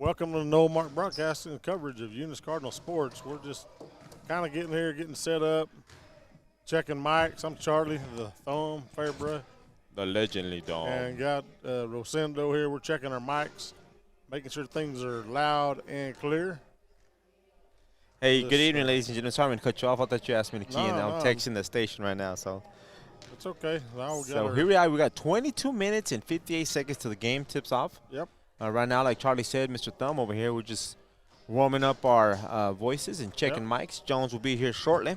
Welcome to the No Mark Broadcasting and coverage of Eunice Cardinal Sports. We're just kind of getting here, getting set up, checking mics. I'm Charlie, the thumb, Fairbrush, The legendly dog. and got Rosendo here. We're checking our mics, making sure things are loud and clear. Hey, This, good evening, ladies and gentlemen. Sorry to cut you off. I thought you asked me to key in. No, I'm no. texting the station right now. It's okay. Now we got So here we are. We got 22 minutes and 58 seconds till the game tips off. Yep. Right now, like Charlie said, Mr. Thumb over here, we're just warming up our voices and checking mics. Jones will be here shortly.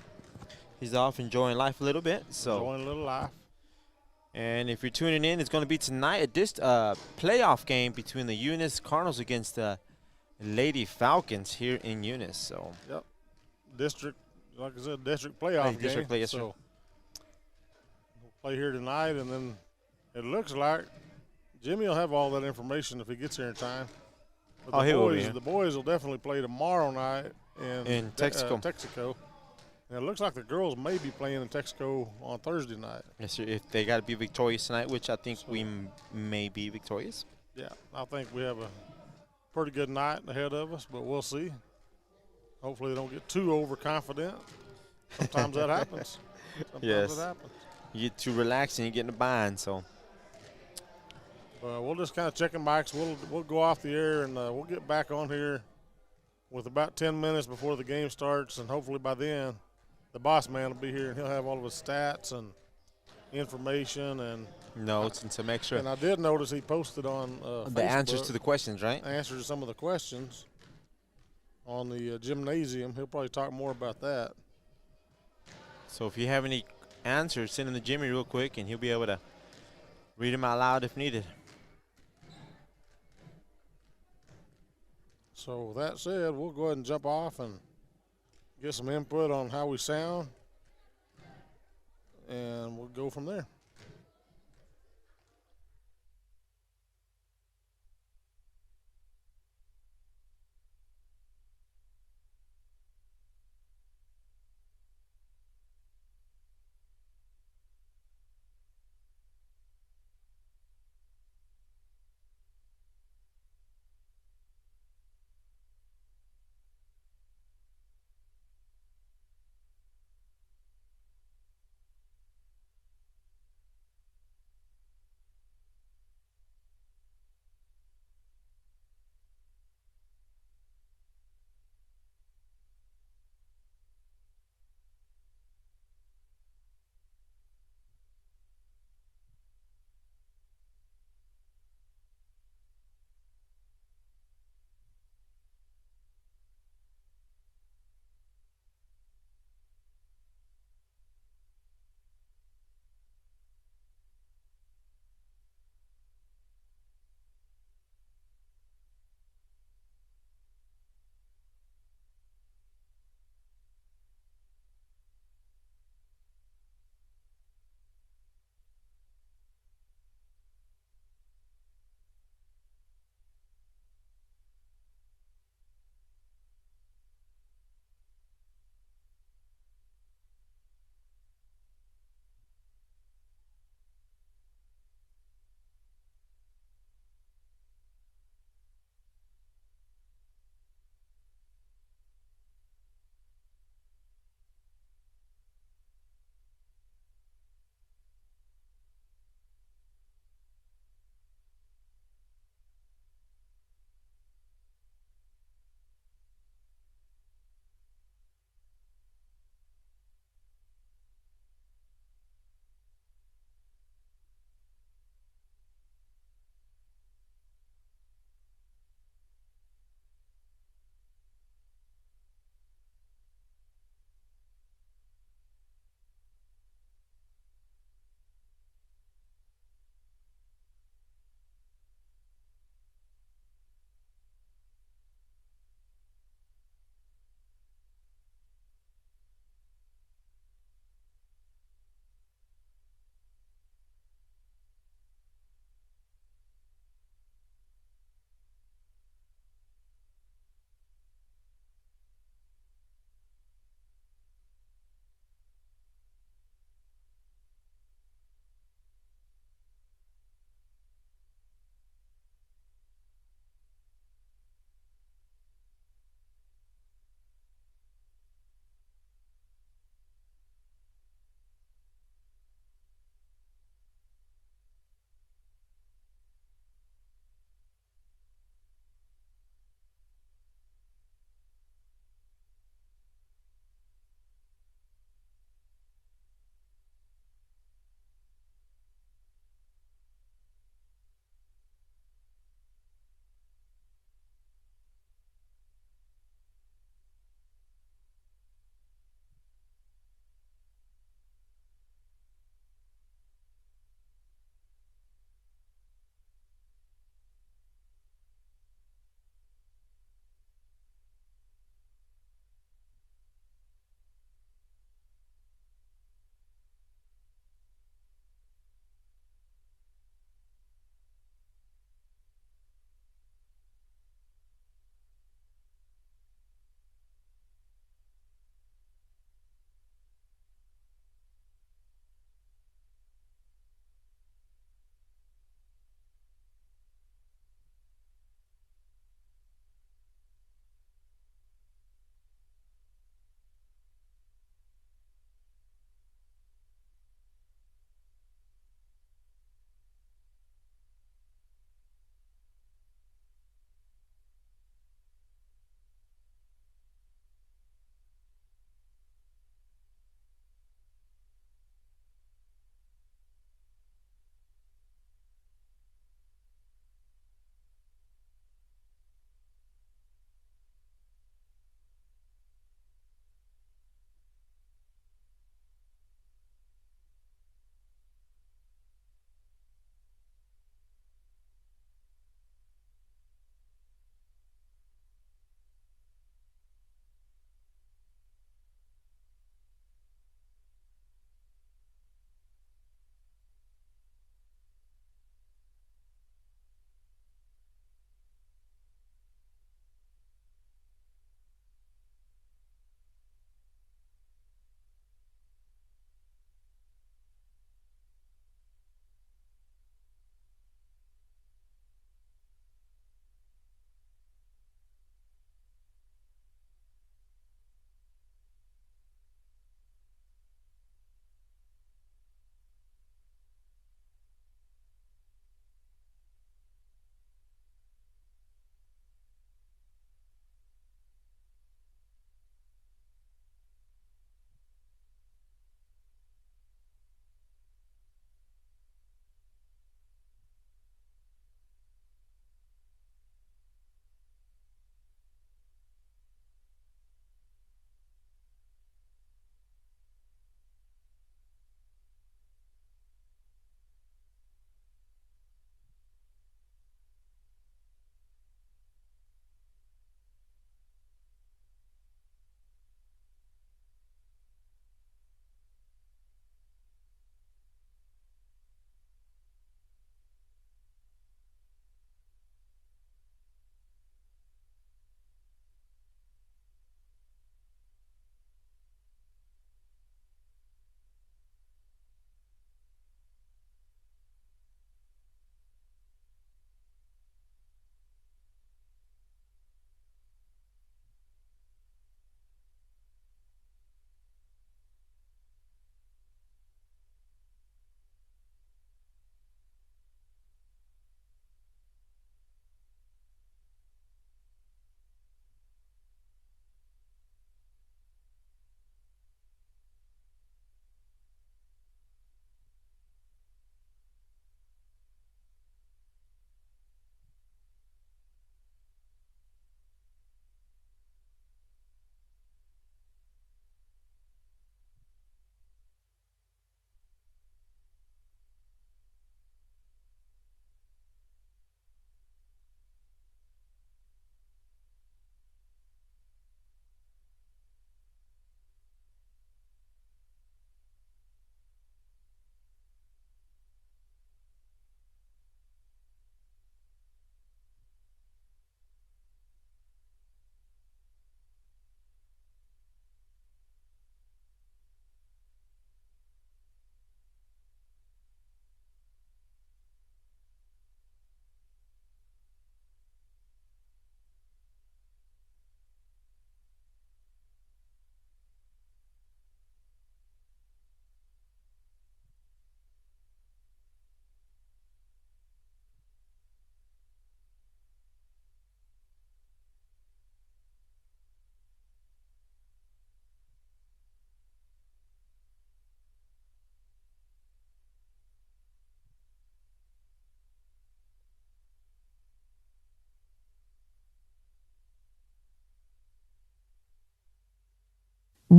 He's off enjoying life a little bit. Enjoying a little life. And if you're tuning in, it's going to be tonight a playoff game between the Eunice Cardinals against the Lady Falcons here in Eunice. So Yep. District, like I said, district playoff game. District play, yes, sir. So we'll play here tonight, and then it looks like Jimmy will have all that information if he gets here in time. But he will be. The boys will definitely play tomorrow night in Texaco. Texaco. And it looks like the girls may be playing in Texaco on Thursday night. Yes, sir. If they got to be victorious tonight, which I think we may be victorious. Yeah, I think we have a pretty good night ahead of us, but we'll see. Hopefully they don't get too overconfident. Sometimes that happens. Yes. It happens. You get too relaxed and you get in a bind. So we'll just kind of check mics. We'll go off the air and we'll get back on here with about 10 minutes before the game starts, and hopefully by then the boss man will be here and he'll have all of his stats and information and notes and some extra. And I did notice he posted on the answers to the questions, right? Answers to some of the questions on the gymnasium. He'll probably talk more about that. So if you have any answers, send them to Jimmy real quick, and he'll be able to read them out loud if needed. So with that said, we'll go ahead and jump off and get some input on how we sound, and we'll go from there.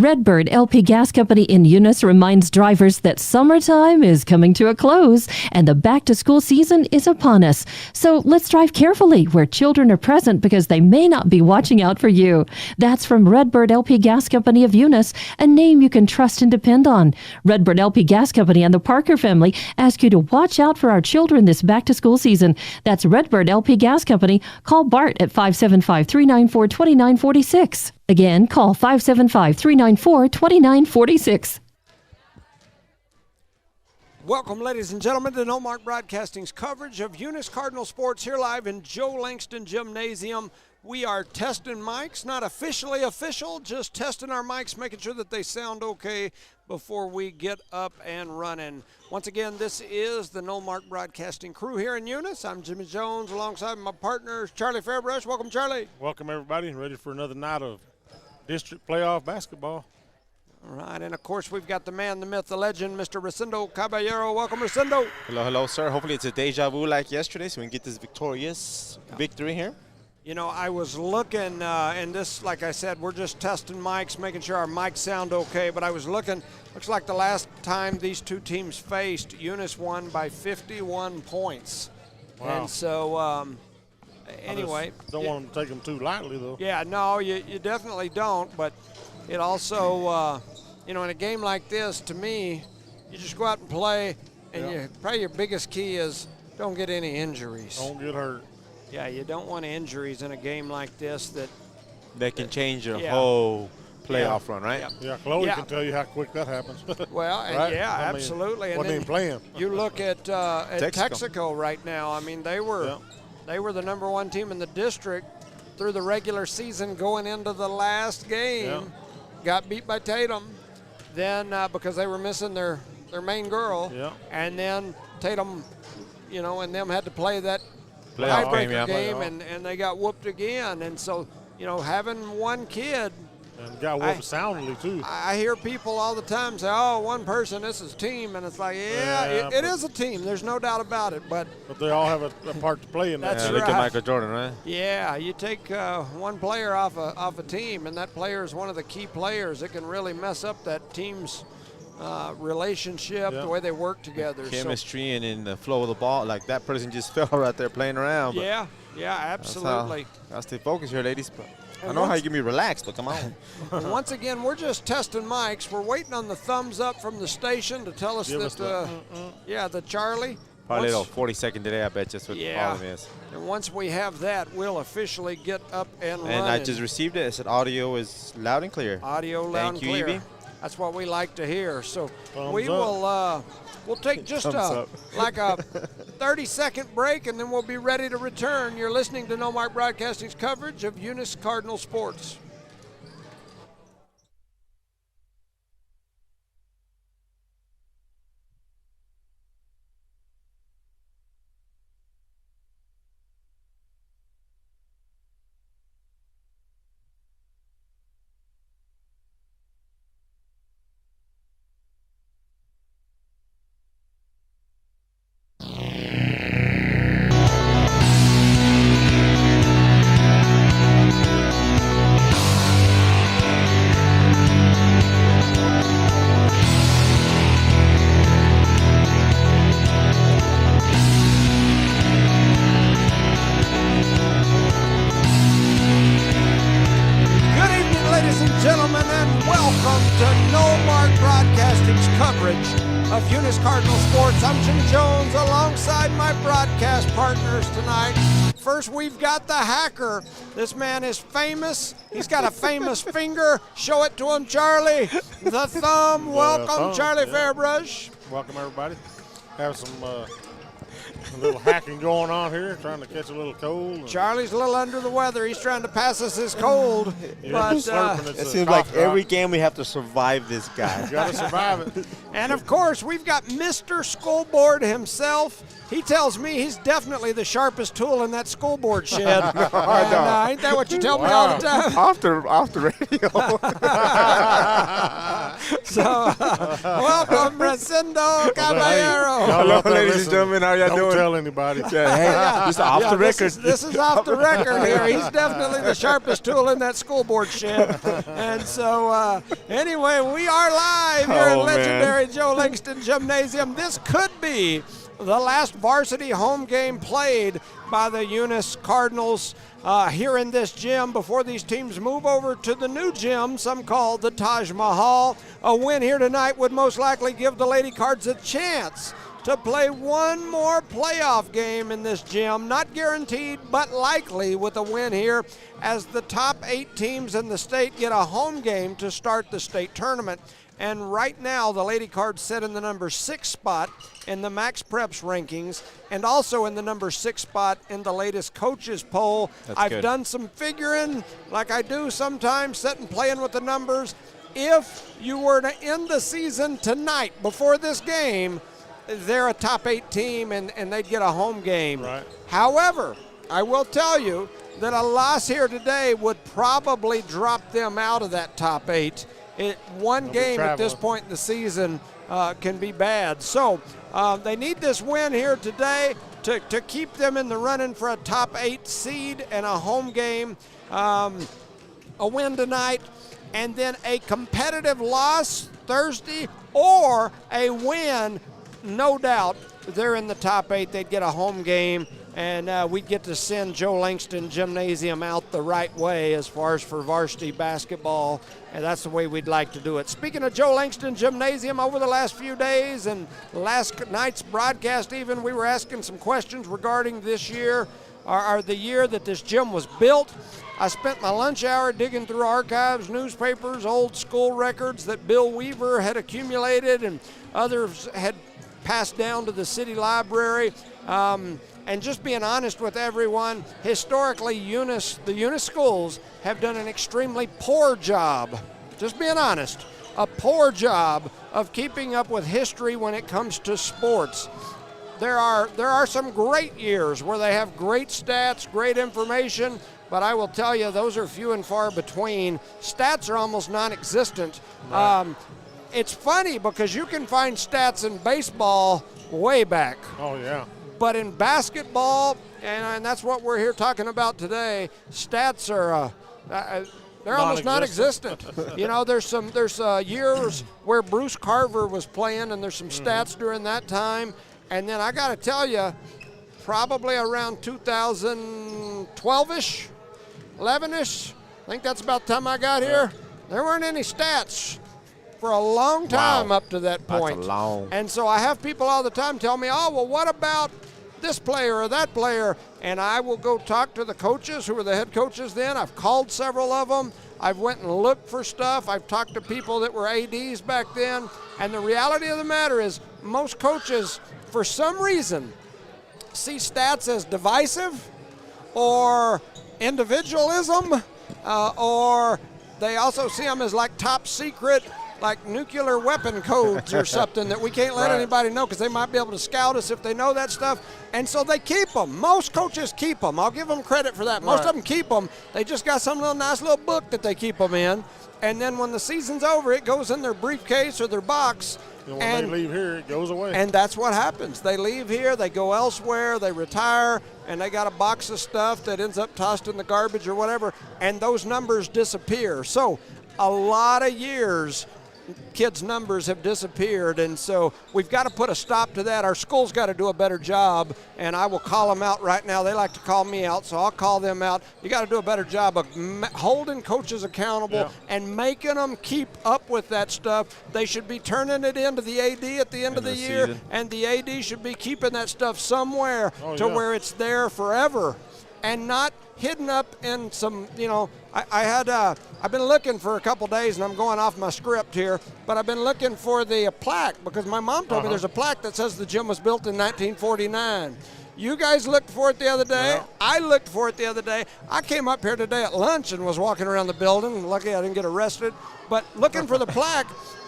Redbird LP Gas Company in Eunice reminds drivers that summertime is coming to a close and the back-to-school season is upon us. So let's drive carefully where children are present because they may not be watching out for you. That's from Redbird LP Gas Company of Eunice, a name you can trust and depend on. Redbird LP Gas Company and the Parker family ask you to watch out for our children this back-to-school season. That's Redbird LP Gas Company. Call Bart at 575-394-2946. Again, call 575-394-2946. Welcome, ladies and gentlemen, to No Mark Broadcasting's coverage of Eunice Cardinal Sports here live in Joe Langston Gymnasium. We are testing mics, not officially official, just testing our mics, making sure that they sound okay before we get up and running. Once again, this is the No Mark Broadcasting crew here in Eunice. I'm Jimmy Jones alongside my partner, Charlie Fairbrush. Welcome, Charlie. Welcome, everybody. Ready for another night of district playoff basketball. All right, and of course, we've got the man, the myth, the legend, Mr. Ricindo Caballero. Welcome, Ricindo. Hello, hello, sir. Hopefully it's a deja vu like yesterday so we can get this victorious victory here. You know, I was looking, and this, like I said, we're just testing mics, making sure our mics sound okay, but I was looking, looks like the last time these two teams faced, Eunice won by 51 points. Wow. And so, anyway. Don't want to take them too lightly, though. Yeah, no, you definitely don't, but it also, you know, in a game like this, to me, you just go out and play, and probably your biggest key is don't get any injuries. Don't get hurt. Yeah, you don't want injuries in a game like this That can change your whole playoff run, right? Yeah, Chloe can tell you how quick that happens. Well, and right? absolutely. And wasn't even playing. You look at Texaco right now. I mean, they were the number one team in the district through the regular season going into the last game. Yeah. Got beat by Tatum. Then because they were missing their main girl. Yeah. And then Tatum, you know, and them had to play that Playoff tiebreaker game, game, and they got whooped again. And so, you know, having one kid. And got whooped soundly, too. I hear people all the time say, oh, one person, this is team. And it's like, it is a team. There's no doubt about it. But they all have a part to play in that. That's Look at Michael Jordan, right? Yeah, you take one player off a team, and that player is one of the key players. It can really mess up that team's relationship, the way they work together. Chemistry and in the flow of the ball. Like that person just fell right there playing around. Yeah, absolutely. Gotta stay focused here, ladies. But I know how you can be relaxed, but come on. Once again, we're just testing mics. We're waiting on the thumbs up from the station to tell us that Charlie. Probably a little 40-second delay, I bet, just with all of this. And once we have that, we'll officially get up and running. And I just received it. It said audio is loud and clear. Audio loud and clear. Thank you, Evie. That's what we like to hear. So we'll take just like a 30-second break, and then we'll be ready to return. You're listening to No Mark Broadcasting's coverage of Eunice Cardinal Sports. Of Eunice Cardinal Sports. I'm Jim Jones alongside my broadcast partners tonight. First, we've got the hacker. This man is famous. He's got a famous finger. Show it to him, Charlie. The thumb. Welcome, Charlie Fairbrush. Welcome, everybody. Have some a little hacking going on here, trying to catch a little cold. Charlie's a little under the weather. He's trying to pass us his cold. But it seems like every game we have to survive this guy. You got to survive it. And, of course, we've got Mr. Schoolboard himself. He tells me he's definitely the sharpest tool in that schoolboard shed. Ain't that what you tell me all the time? Off the radio. So, welcome, Recindo Caballero. Hello, ladies and gentlemen. How y'all Don't doing? tell anybody. Hey, just off the record. This is off the record here. He's definitely the sharpest tool in that school board shed. And so, anyway, we are live here at legendary Joe Langston Gymnasium. This could be the last varsity home game played by the Eunice Cardinals here in this gym before these teams move over to the new gym, some call the Taj Mahal. A win here tonight would most likely give the Lady Cards a chance to play one more playoff game in this gym. Not guaranteed, but likely with a win here, as the top 8 teams in the state get a home game to start the state tournament. And right now, the Lady Cards sit in the number 6 spot in the Max Preps rankings, and also in the number 6 spot in the latest coaches poll. I've done some figuring, like I do sometimes, sitting playing with the numbers. If you were to end the season tonight before this game, they're a top 8 team, and they'd get a home game. Right. However, I will tell you that a loss here today would probably drop them out of that top 8. One game at this point in the season can be bad. So they need this win here today to keep them in the running for a top 8 seed and a home game, a win tonight, and then a competitive loss Thursday or a win. No doubt they're in the top 8. They'd get a home game, and we'd get to send Joe Langston Gymnasium out the right way as far as for varsity basketball, and that's the way we'd like to do it. Speaking of Joe Langston Gymnasium, over the last few days and last night's broadcast even, we were asking some questions regarding this year, or the year that this gym was built. I spent my lunch hour digging through archives, newspapers, old school records that Bill Weaver had accumulated and others had passed down to the city library. And just being honest with everyone, historically, the Eunice schools have done an extremely poor job, just being honest, a poor job of keeping up with history when it comes to sports. There are some great years where they have great stats, great information, but I will tell you, those are few and far between. Stats are almost non-existent. Right. It's funny because you can find stats in baseball way back. Oh, yeah. But in basketball, and that's what we're here talking about today, stats are they're almost non-existent. You know, there's years where Bruce Carver was playing, and there's some stats during that time. And then I got to tell you, probably around 2012-ish, 11-ish, I think that's about the time I got here, there weren't any stats for a long time up to that point. That's long. And so I have people all the time tell me, oh, well, what about this player or that player? And I will go talk to the coaches who were the head coaches then. I've called several of them. I've went and looked for stuff. I've talked to people that were ADs back then. And the reality of the matter is most coaches, for some reason, see stats as divisive or individualism, or they also see them as like top secret, like nuclear weapon codes or something that we can't let anybody know because they might be able to scout us if they know that stuff. And so they keep them. Most coaches keep them. I'll give them credit for that. Most of them keep them. They just got some little nice little book that they keep them in. And then when the season's over, it goes in their briefcase or their box. And when they leave here, it goes away. And that's what happens. They leave here, they go elsewhere, they retire, and they got a box of stuff that ends up tossed in the garbage or whatever, and those numbers disappear. So a lot of years, kids' numbers have disappeared, and so we've got to put a stop to that. Our school's got to do a better job, and I will call them out right now. They like to call me out, so I'll call them out. You got to do a better job of holding coaches accountable and making them keep up with that stuff. They should be turning it into the AD at the end of the year, and the AD should be keeping that stuff somewhere where it's there forever and not hidden up in some, I've been looking for a couple days, and I'm going off my script here, but I've been looking for the plaque because my mom told me there's a plaque that says the gym was built in 1949. You guys looked for it the other day. Yeah. I looked for it the other day. I came up here today at lunch and was walking around the building. Lucky I didn't get arrested, but looking for the plaque.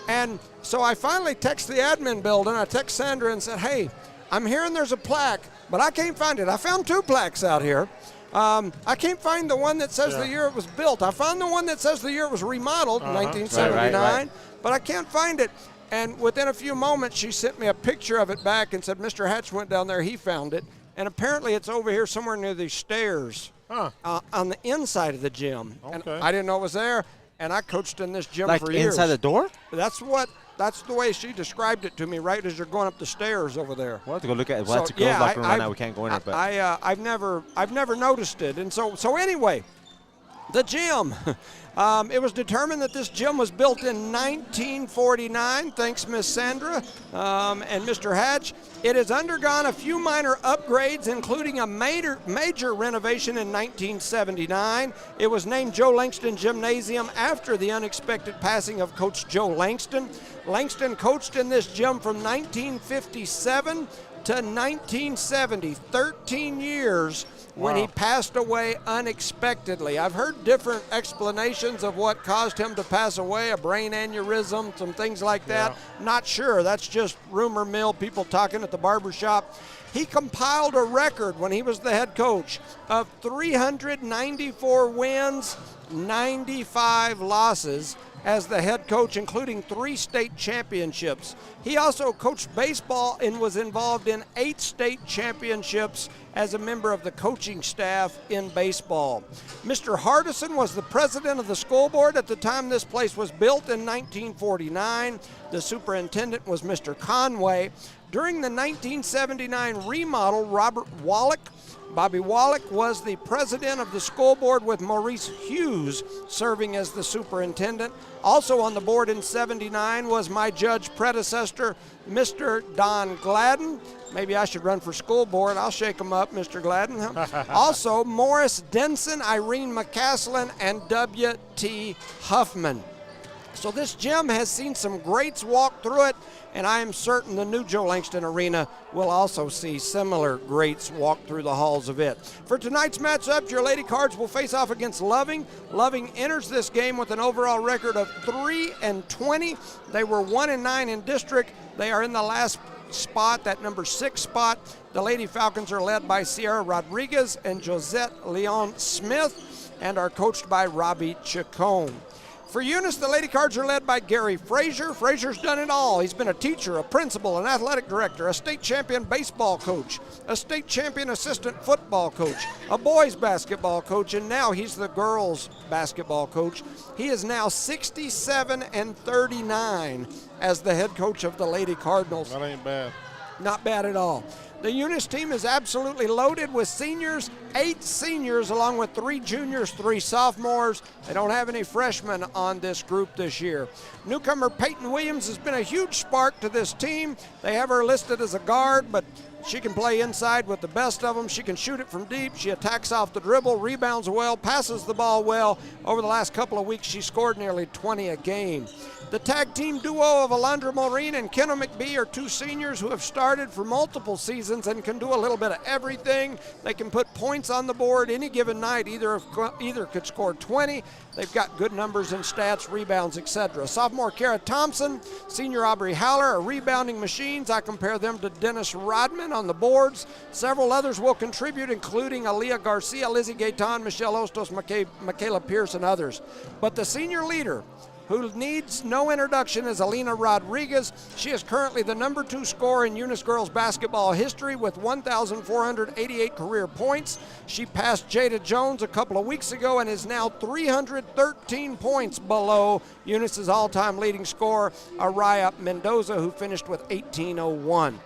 And so I finally text the admin building. I text Sandra and said, hey, I'm hearing there's a plaque, but I can't find it. I found 2 plaques out here. I can't find the one that says the year it was built. I found the one that says the year it was remodeled in 1979. Right. but I can't find it. And within a few moments, she sent me a picture of it back and said, Mr. Hatch went down there, he found it. And apparently it's over here somewhere near these stairs on the inside of the gym. Okay. And I didn't know it was there, and I coached in this gym Like for years. inside the door? That's the way she described it to me, right as you're going up the stairs over there. We'll have to go look at it. We'll have So, to go yeah, locker room I- right now. We can't go in it. But I've never noticed it, and so anyway, the gym. It was determined that this gym was built in 1949. Thanks, Miss Sandra and Mr. Hatch. It has undergone a few minor upgrades, including a major renovation in 1979. It was named Joe Langston Gymnasium after the unexpected passing of Coach Joe Langston. Langston coached in this gym from 1957 to 1970, 13 years, when he passed away unexpectedly. I've heard different explanations of what caused him to pass away, a brain aneurysm, some things like that. Not sure. That's just rumor mill, people talking at the barbershop. He compiled a record when he was the head coach of 394 wins, 95 losses as the head coach, including 3 state championships. He also coached baseball and was involved in 8 state championships as a member of the coaching staff in baseball. Mr. Hardison was the president of the school board at the time this place was built in 1949. The superintendent was Mr. Conway. During the 1979 remodel, Bobby Wallach was the president of the school board with Maurice Hughes serving as the superintendent. Also on the board in 79 was my judge predecessor, Mr. Don Gladden. Maybe I should run for school board. I'll shake him up, Mr. Gladden. Also, Morris Denson, Irene McCaslin, and W.T. Huffman. So this gym has seen some greats walk through it, and I am certain the new Joe Langston Arena will also see similar greats walk through the halls of it. For tonight's matchup, your Lady Cards will face off against Loving. Loving enters this game with an overall record of 3-20. They were 1-9 in district. They are in the last spot, that number 6 spot. The Lady Falcons are led by Sierra Rodriguez and Josette Leon Smith and are coached by Robbie Chacon. For Eunice, the Lady Cards are led by Gary Frazier. Frazier's done it all. He's been a teacher, a principal, an athletic director, a state champion baseball coach, a state champion assistant football coach, a boys basketball coach, and now he's the girls basketball coach. He is now 67-39 as the head coach of the Lady Cardinals. That ain't bad. Not bad at all. The Eunice team is absolutely loaded with seniors, 8 seniors along with 3 juniors, 3 sophomores. They don't have any freshmen on this group this year. Newcomer Peyton Williams has been a huge spark to this team. They have her listed as a guard, but she can play inside with the best of them. She can shoot it from deep. She attacks off the dribble, rebounds well, passes the ball well. Over the last couple of weeks, she scored nearly 20 a game. The tag team duo of Alondra Maureen and Kenna McBee are 2 seniors who have started for multiple seasons and can do a little bit of everything. They can put points on the board any given night. Either could score 20. They've got good numbers in stats, rebounds, etc. Sophomore Kara Thompson, senior Aubrey Haller are rebounding machines. I compare them to Dennis Rodman on the boards. Several others will contribute, including Aaliyah Garcia, Lizzie Gaitan, Michelle Ostos, Michaela Pierce, and others. But the senior leader, who needs no introduction, is Alina Rodriguez. She is currently the number 2 scorer in Eunice girls basketball history with 1,488 career points. She passed Jada Jones a couple of weeks ago and is now 313 points below Eunice's all-time leading scorer, Araya Mendoza, who finished with 1801.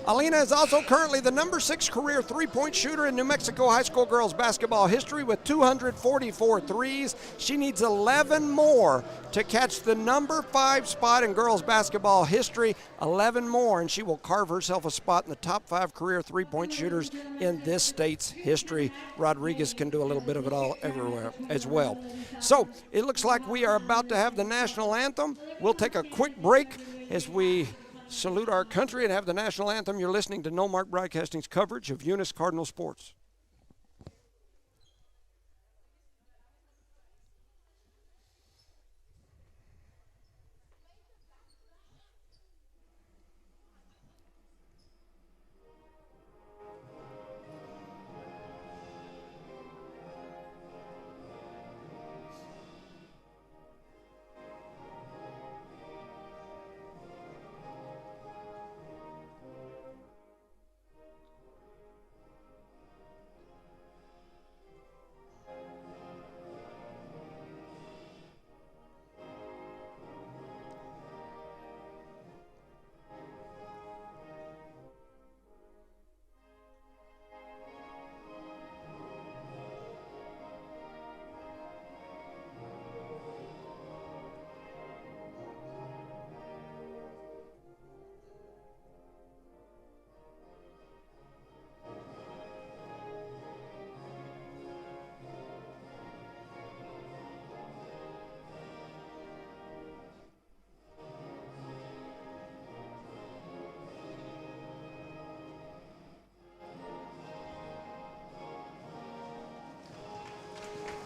Alina is also currently the number 6 career three-point shooter in New Mexico high school girls basketball history with 244 threes. She needs 11 more to catch the number 5 spot in girls basketball history. 11 more, and she will carve herself a spot in the top 5 career three-point shooters in this state's history. Rodriguez can do a little bit of it all everywhere as well. So it looks like we are about to have the national anthem. We'll take a quick break as we salute our country and have the national anthem. You're listening to No Mark Broadcasting's coverage of Eunice Cardinal sports.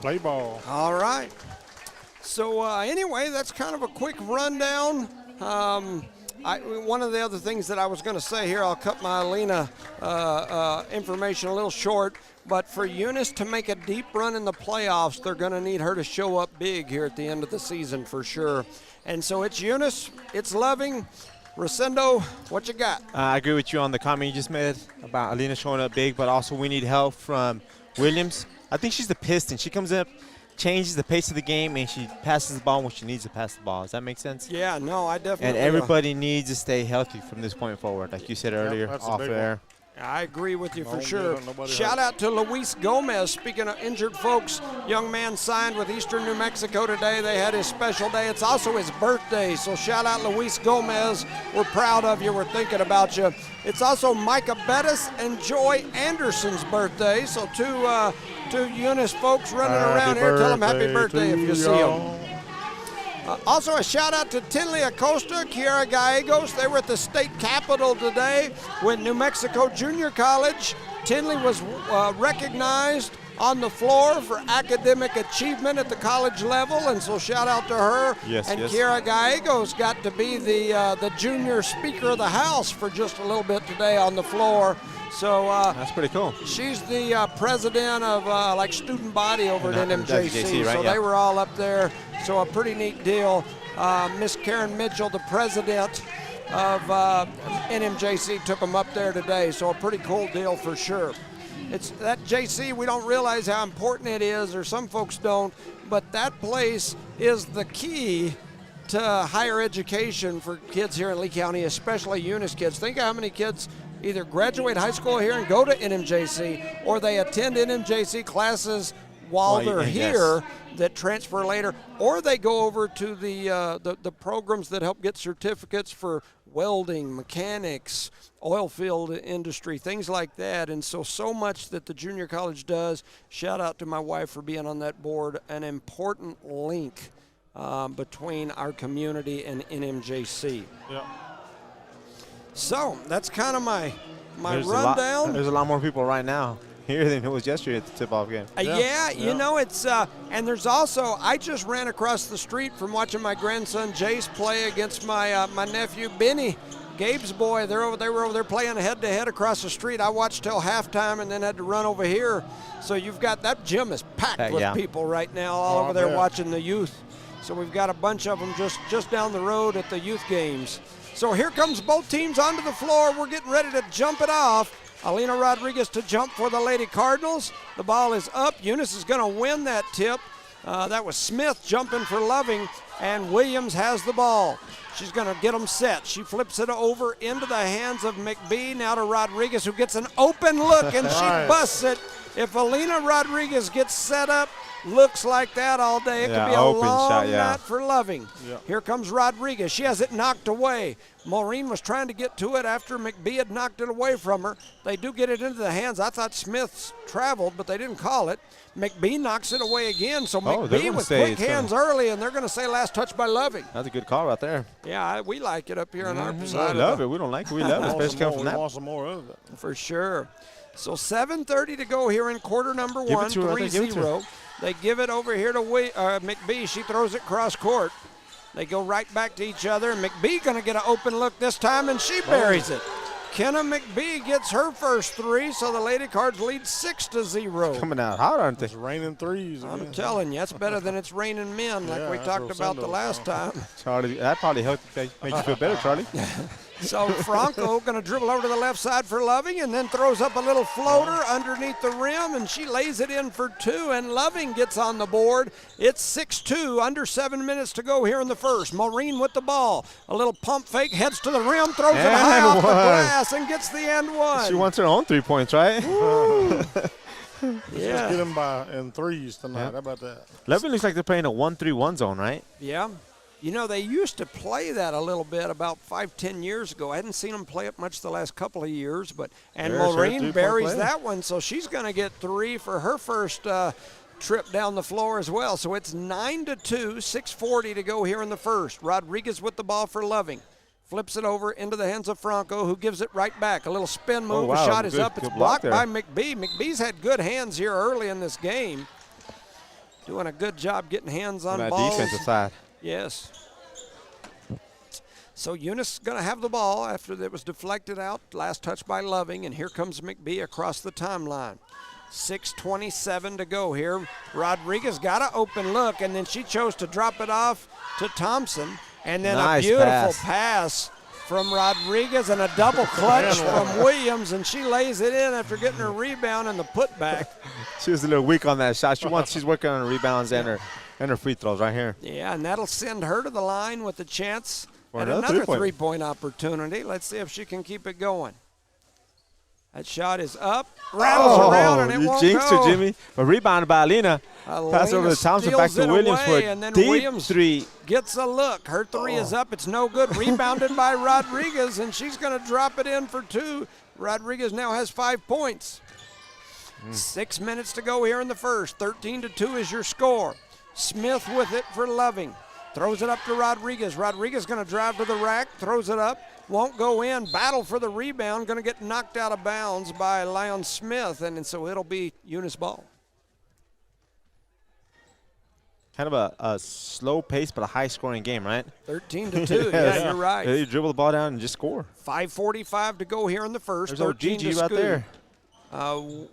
Play ball. All right. So anyway, that's kind of a quick rundown. One of the other things that I was going to say here, I'll cut my Alina information a little short, but for Eunice to make a deep run in the playoffs, they're going to need her to show up big here at the end of the season for sure. And so it's Eunice, it's Loving. Rosendo, what you got? I agree with you on the comment you just made about Alina showing up big, but also we need help from Williams. I think she's the piston. She comes up, changes the pace of the game, and she passes the ball when she needs to pass the ball. Does that make sense? Yeah, no, I definitely. And everybody needs to stay healthy from this point forward, like you said earlier, off air. I agree with you for sure. Shout out to Luis Gomez. Speaking of injured folks, young man signed with Eastern New Mexico today. They had his special day. It's also his birthday, so shout out Luis Gomez. We're proud of you. We're thinking about you. It's also Micah Bettis and Joy Anderson's birthday, so two Eunice folks running around here. Tell them happy birthday if you see them. Also a shout out to Tinley Acosta, Kiara Gallegos. They were at the state capitol today with New Mexico Junior College. Tinley was recognized on the floor for academic achievement at the college level, and so shout out to her. Yes, and yes. Kiara Gallegos got to be the junior speaker of the house for just a little bit today on the floor. So that's pretty cool. She's the president of like student body over at NMJC, right? So they were all up there. So a pretty neat deal. Miss Karen Mitchell, the president of NMJC, took them up there today. So a pretty cool deal for sure. It's that JC, we don't realize how important it is, or some folks don't, but that place is the key to higher education for kids here in Lee County, especially Eunice kids. Think of how many kids either graduate high school here and go to NMJC, or they attend NMJC classes while they're here that transfer later, or they go over to the programs that help get certificates for welding, mechanics, oil field industry, things like that. And so much that the junior college does. Shout out to my wife for being on that board, an important link between our community and NMJC. Yeah. So that's kind of my There's rundown. There's a lot more people right now here than it was yesterday at the tip-off game. You know, it's and there's also, I just ran across the street from watching my grandson Jace play against my my nephew Benny, Gabe's boy. They were over there playing head-to-head across the street. I watched till halftime and then had to run over here. So you've got, that gym is packed with people right now all over there watching the youth. So we've got a bunch of them just down the road at the youth games. So here comes both teams onto the floor. We're getting ready to jump it off. Alina Rodriguez to jump for the Lady Cardinals. The ball is up. Eunice is going to win that tip. That was Smith jumping for Loving, and Williams has the ball. She's going to get them set. She flips it over into the hands of McBee. Now to Rodriguez, who gets an open look, and she busts it. If Alina Rodriguez gets set up, looks like that all day, it could be a long night for Loving. Yeah. Here comes Rodriguez. She has it knocked away. Maureen was trying to get to it after McBee had knocked it away from her. They do get it into the hands. I thought Smith's traveled, but they didn't call it. McBee knocks it away again. So McBee with quick hands early, and they're going to say last touch by Loving. That's a good call right there. Yeah, we like it up here on our side. I love it. We don't like it. We love it, especially coming from that. We want some more of it. For sure. So 7:30 to go here in quarter number one, 3-0. They give it over here to McBee. She throws it cross court. They go right back to each other. McBee going to get an open look this time, and she buries it. Kenna McBee gets her first three, so the Lady Cards lead 6-0. Coming out hot, aren't they? It's raining threes. I'm telling you, it's better than it's raining men, like we talked about the last time. Charlie, that probably helped make you feel better, Charlie. So Franco going to dribble over to the left side for Loving, and then throws up a little floater underneath the rim, and she lays it in for two, and Loving gets on the board. It's 6-2, under 7 minutes to go here in the first. Maureen with the ball. A little pump fake, heads to the rim, throws it high off the glass, and gets the and one. She wants her own 3 points, right? Yeah. Let's get them in threes tonight. How about that? Loving looks like they're playing a 1-3-1 zone, right? Yeah. You know, they used to play that a little bit about 5-10 years ago. I hadn't seen them play it much the last couple of years, and Maureen buries that one, so she's going to get three for her first trip down the floor as well. So it's 9-2, 6:40 to go here in the first. Rodriguez with the ball for Loving. Flips it over into the hands of Franco, who gives it right back. A little spin move. The shot is up. It's blocked by McBee. McBee's had good hands here early in this game. doing a good job getting hands on that balls. defensive side. Yes. So Eunice is going to have the ball after it was deflected out. Last touch by Loving, and here comes McBee across the timeline. 6:27 to go here. Rodriguez got an open look, and then she chose to drop it off to Thompson. And then Nice a beautiful pass from Rodriguez and a double clutch from Williams, and she lays it in after getting her rebound and the putback. She was a little weak on that shot. She's working on her rebounds and her free throws right here. Yeah, and that'll send her to the line with a chance For at another another three-point. three-point opportunity. Let's see if she can keep it going. That shot is up, rattles around, and it you won't jinxed go. her, Jimmy. A rebound by Alina. Pass over to Thompson, back steals to it Williams away, for and then deep Williams three. gets a look. Her three is up. It's no good. Rebounded by Rodriguez, and she's going to drop it in for two. Rodriguez now has 5 points. 6 minutes to go here in the first. 13-2 is your score. Smith with it for Loving. Throws it up to Rodriguez. Rodriguez going to drive to the rack, throws it up. Won't go in. Battle for the rebound. Going to get knocked out of bounds by Leon Smith, and so it'll be Eunice ball. Kind of a slow pace but a high-scoring game, right? 13-2. Yeah, you're right. You dribble the ball down and just score. 5:45 to go here in the first. There's old 13 Gigi to right scoot. there.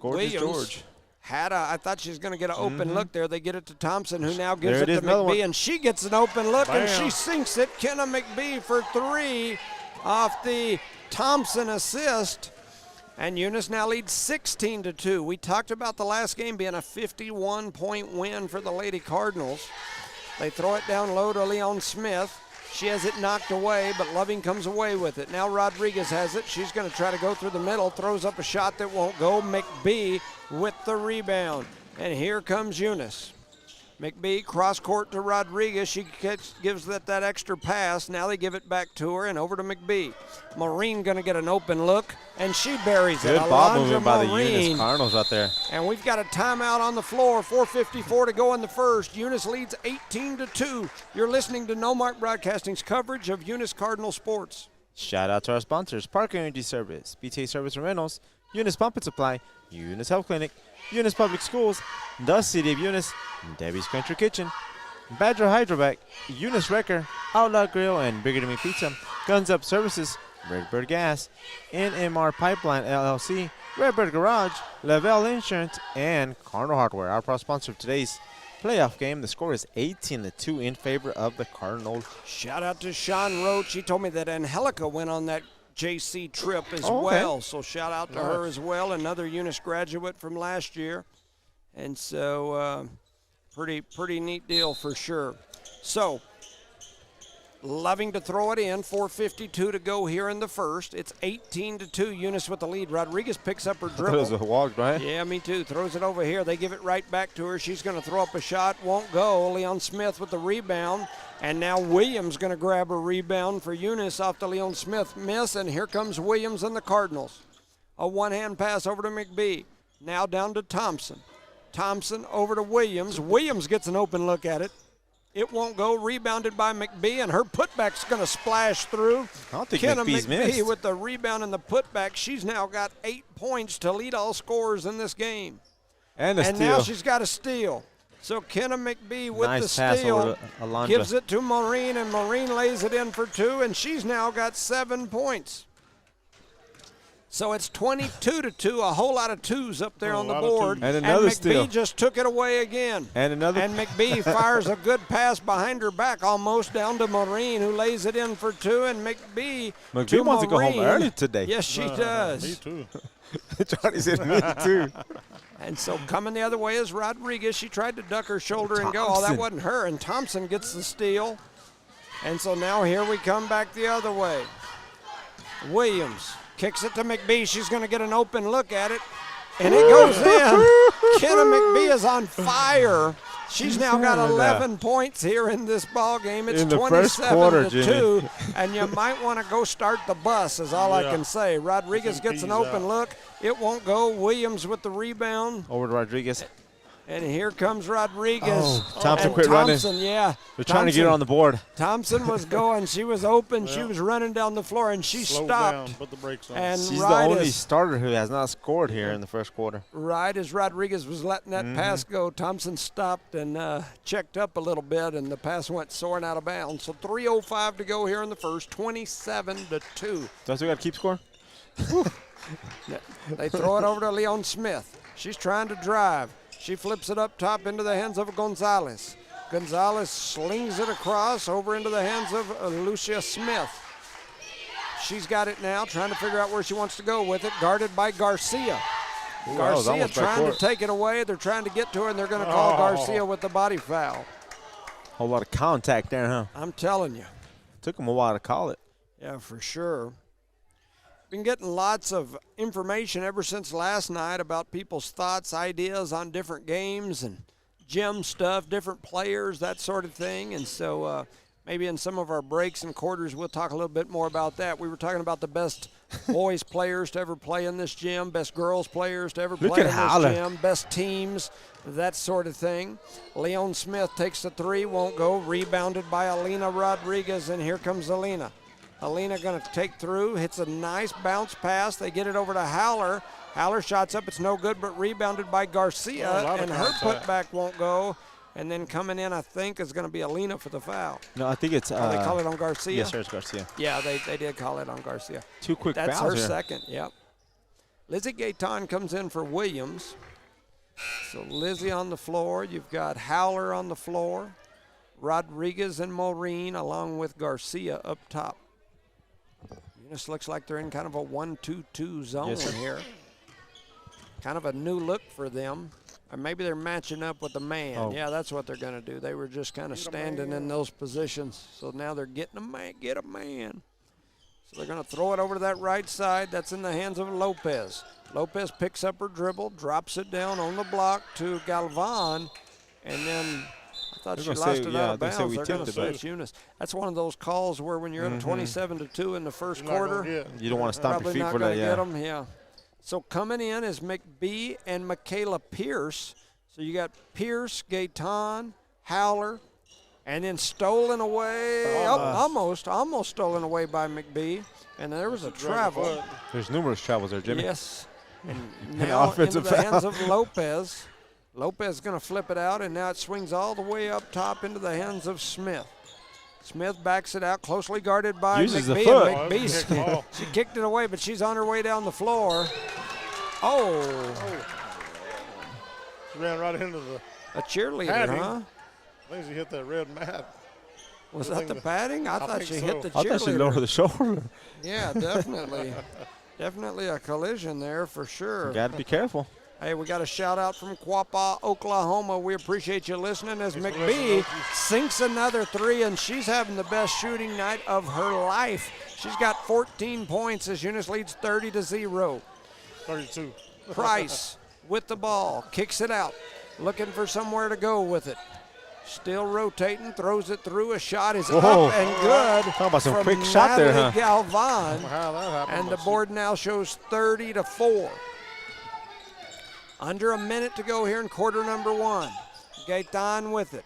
Williams George. I thought she was going to get an open look there. They get it to Thompson, who now gives There it it is, to another one. McBee, and she gets an open look, and Bam. she sinks it. Kenna McBee for three off the Thompson assist. And Eunice now leads 16-2. We talked about the last game being a 51-point win for the Lady Cardinals. They throw it down low to Leon Smith. She has it knocked away, but Loving comes away with it. Now Rodriguez has it. She's going to try to go through the middle, throws up a shot that won't go. McBee with the rebound. And here comes Eunice. McBee cross court to Rodriguez. She gives that extra pass. Now they give it back to her and over to McBee. Maureen going to get an open look, and she buries it. Good ball Alondra movement by the Maureen. Eunice Cardinals right there. And we've got a timeout on the floor. 4:54 to go in the first. Eunice leads 18-2. You're listening to No Mark Broadcasting's coverage of Eunice Cardinal sports. Shout out to our sponsors: Parker Energy Service, BTA Service and Rentals, Eunice Pump and Supply, Eunice Health Clinic, Eunice Public Schools, the City of Eunice, Debbie's Country Kitchen, Badger Hydrovac, Eunice Wrecker, Outlaw Grill and Bigger Than Me Pizza, Guns Up Services, Redbird Gas, NMR Pipeline LLC, Redbird Garage, Lavelle Insurance, and Cardinal Hardware. Our proud sponsor of today's playoff game. The score is 18-2 in favor of the Cardinals. Shout out to Sean Roach. He told me that Angelica went on that JC trip as Oh, okay. well. So shout out to her as well. Another Eunice graduate from last year. And so pretty neat deal for sure. So Loving to throw it in. 4:52 to go here in the first. It's 18-2. Eunice with the lead. Rodriguez picks up her I thought it was dribble. a walk, right? Yeah, me too. Throws it over here. They give it right back to her. She's going to throw up a shot. Won't go. Leon Smith with the rebound. And now Williams going to grab a rebound for Eunice off the Leon Smith miss. And here comes Williams and the Cardinals. A one-hand pass over to McBee. Now down to Thompson. Thompson over to Williams. Williams gets an open look at it. It won't go. Rebounded by McBee, and her putback's going to splash through. I don't think Kenna McBee's McBee missed. with the rebound and the putback. She's now got 8 points to lead all scorers in this game. And a And steal. now she's got a steal. So Kenna McBee with Nice the pass steal over to Alondra. gives it to Maureen, and Maureen lays it in for two, and she's now got 7 points. So it's 22-2, a whole lot of twos up there A on the lot of board. twos. And another McBee steal. just took it away again. And another. And McBee fires a good pass behind her back, almost down to Maureen, who lays it in for two. And McBee McBee wants to go home Maureen. early today. Yes, she does. Me too. Johnny said me too. And so coming the other way is Rodriguez. She tried to duck her shoulder and go. Oh, that Thompson. wasn't her. And Thompson gets the steal. And so now here we come back the other way. Williams kicks it to McBee. She's going to get an open look at it. And it goes in. Kenna McBee is on fire. She's now got 11 points here in this ball game. It's In the first quarter, 27-2, Jimmy. and you might want to go start the bus, is all I Yeah. can say. Rodriguez Get some gets an peas open out. look. It won't go. Williams with the rebound. Over to Rodriguez. And here comes Rodriguez. Oh, Thompson And quit running. Thompson, yeah. They're trying to get her on the board. Thompson was going. She was open. She was running down the floor, and she Slow stopped. down, put the brakes on. And She's right the only as, starter who has not scored here in the first quarter. right as Rodriguez was letting that pass go, Thompson stopped and checked up a little bit, and the pass went soaring out of bounds. So 3:05 to go here in the first, 27-2. Does we got to keep score? They throw it over to Leon Smith. She's trying to drive. She flips it up top into the hands of Gonzalez. Gonzalez slings it across over into the hands of Lucia Smith. She's got it now, trying to figure out where she wants to go with it, guarded by Garcia. Ooh, Garcia trying to take it away. They're trying to get to her, and they're going to call Garcia with the body foul. Whole lot of contact there, huh? I'm telling you. Took them a while to call it. Yeah, for sure. Been getting lots of information ever since last night about people's thoughts, ideas on different games and gym stuff, different players, that sort of thing. And so maybe in some of our breaks and quarters, we'll talk a little bit more about that. We were talking about the best boys players to ever play in this gym, best girls players to ever play in this gym, best teams, that sort of thing. Leon Smith takes the three, won't go, rebounded by Alina Rodriguez, and here comes Alina. Alina going to take through, hits a nice bounce pass. They get it over to Howler. Howler shots up, it's no good, but rebounded by Garcia, and her putback won't go. And then coming in, I think, is going to be Alina for the foul. No, I think it's. They call it on Garcia? Yes, sir, it's Garcia. Yeah, they did call it on Garcia. Two quick fouls That's her here. second, yep. Lizzie Gaetan comes in for Williams. So Lizzie on the floor. You've got Howler on the floor. Rodriguez and Maureen along with Garcia up top. Eunice looks like they're in kind of a 1-2-2 zone here. Kind of a new look for them. Or maybe they're matching up with the man. Oh. Yeah, that's what they're going to do. They were just kind of standing in those positions. So now they're getting a man, get a man. So they're going to throw it over to that right side. That's in the hands of Lopez. Lopez picks up her dribble, drops it down on the block to Galvan, and then I thought she lost it out of bounds. They're going to say it's Eunice. That's one of those calls where when you're up 27-2 in the first quarter, you don't want to stomp your feet for that. Get them, yeah. So coming in is McBee and Michaela Pierce. So you got Pierce, Gaetan, Howler, and then stolen away, almost stolen away by McBee. And there was a travel. There's numerous travels there, Jimmy. Yes. And now into the hands of Lopez. Lopez is going to flip it out, and now it swings all the way up top into the hands of Smith. Smith backs it out, closely guarded by Uses McBee. the foot. McBee, she kicked it away, but she's on her way down the floor. She ran right into a cheerleader, padding. huh? I think she hit that red mat. Was that the padding? I thought she hit the cheerleader. I thought she lowered the shoulder. Yeah, definitely. Definitely a collision there for sure. You got to be careful. Hey, we got a shout out from Quapaw, Oklahoma. We appreciate you listening as McBee sinks another three, and she's having the best shooting night of her life. She's got 14 points as Eunice leads 30-0. 32. Price with the ball, kicks it out, looking for somewhere to go with it. Still rotating, throws it through. A shot is up and good. Talk about some from quick shot there, huh? Galvan. How that happened, And the board now shows 30-4. Under a minute to go here in quarter number one. Gaetan with it.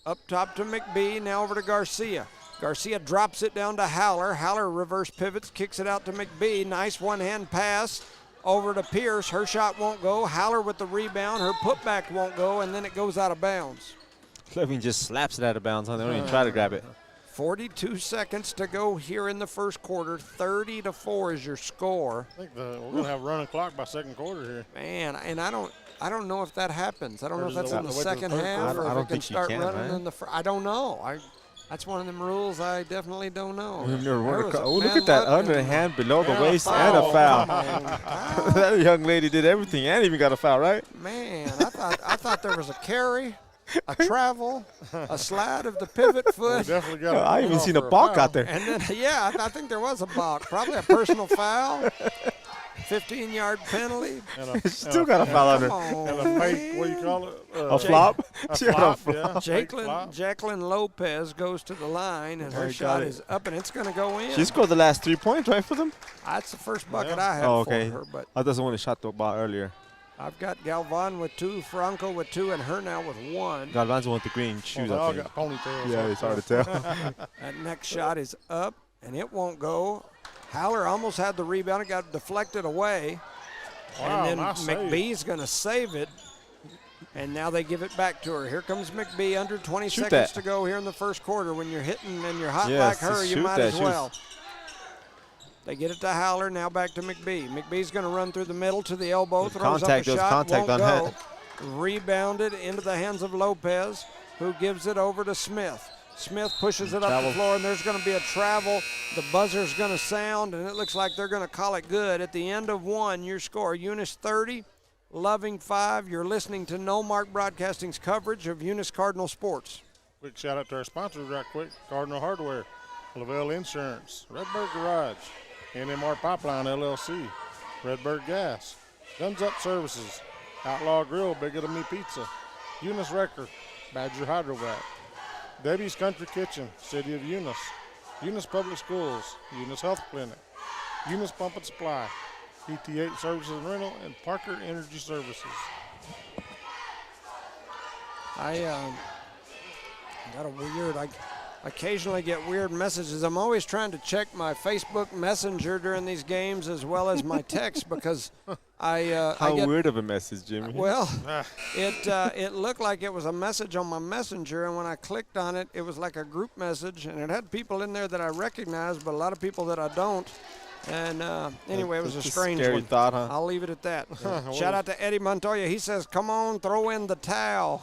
Up top to McBee, now over to Garcia. Garcia drops it down to Howler. Howler reverse pivots, kicks it out to McBee. Nice one-hand pass over to Pierce. Her shot won't go. Howler with the rebound. Her putback won't go, and then it goes out of bounds. Clevin just slaps it out of bounds. They don't even try to grab it. 42 seconds to go here in the first quarter. 30-4 is your score. I think we're going to have a running clock by second quarter here. Man, and I don't know if that happens. I don't know if that's in the second third half quarter? or I if don't it can think you start can, running man. in the I don't know. That's one of them rules I definitely don't know. We've never There run was a a look man at that left underhand below the Yeah, waist foul. and a foul. Come on. That young lady did everything and even got a foul, right? Man, I thought there was a carry, a travel, a slide of the pivot foot. Definitely got I even seen a balk out there. And then, yeah, I think there was a balk. Probably a personal foul. 15-yard penalty. Still got a foul on Come her. on, And a fake, what do you man. call it? A flop? A She had a flop, yeah. Fake flop. Jacqueline Lopez goes to the line, and her Got shot it. is up, and it's going to go in. She scored the last 3 points, right, for them? That's the first bucket Yeah. I had Oh, okay. for her, but I thought someone shot the ball earlier. I've got Galvan with 2, Franco with 2, and her now with 1. Galvan's the one with the green shoes. They all I think. got ponytails. Yeah, it's hard to tell. That next shot is up, and it won't go. Haller almost had the rebound. It got deflected away. Wow, and then nice save. McBee's going to save it. And now they give it back to her. Here comes McBee, under 20 Shoot seconds that. to go here in the first quarter. When you're hitting and you're hot Yes, like her, you shoot might that. as She was- well. They get it to Haller, now back to McBee. McBee's going to run through the middle to the elbow, There's throws contact, up a there's shot, contact won't on go. Rebounded into the hands of Lopez, who gives it over to Smith. Smith pushes it up Travel. the floor, and there's going to be a travel. The buzzer's going to sound, and it looks like they're going to call it good. At the end of 1, your score, Eunice 30, Loving 5. You're listening to No Mark Broadcasting's coverage of Eunice Cardinal Sports. Quick shout out to our sponsors right quick. Cardinal Hardware, Lavelle Insurance, Redbird Garage, NMR Pipeline LLC, Redbird Gas, Guns Up Services, Outlaw Grill, Bigger Than Me Pizza, Eunice Wrecker, Badger Hydrovac, Debbie's Country Kitchen, City of Eunice, Eunice Public Schools, Eunice Health Clinic, Eunice Pump and Supply, ET8 Services and Rental, and Parker Energy Services. I got a weird, I occasionally get weird messages. I'm always trying to check my Facebook Messenger during these games as well as my text because I How get, weird of a message, Jimmy. well, it looked like it was a message on my messenger, and when I clicked on it, it was like a group message, and it had people in there that I recognized, but a lot of people that I don't. And anyway, it was a That's strange scary one. thought, huh? I'll leave it at that. Shout out to Eddie Montoya. He says, "Come on, throw in the towel."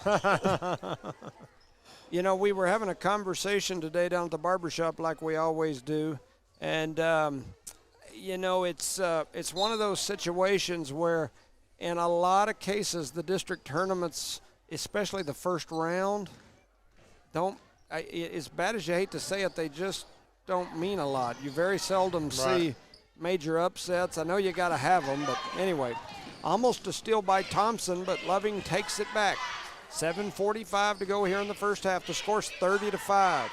You know, we were having a conversation today down at the barbershop like we always do, and you know, it's one of those situations where, in a lot of cases, the district tournaments, especially the first round, as bad as you hate to say it, they just don't mean a lot. You very seldom see major upsets. I know you got to have them, but anyway, almost a steal by Thompson, but Loving takes it back. 7:45 to go here in the first half. The score's 30-5.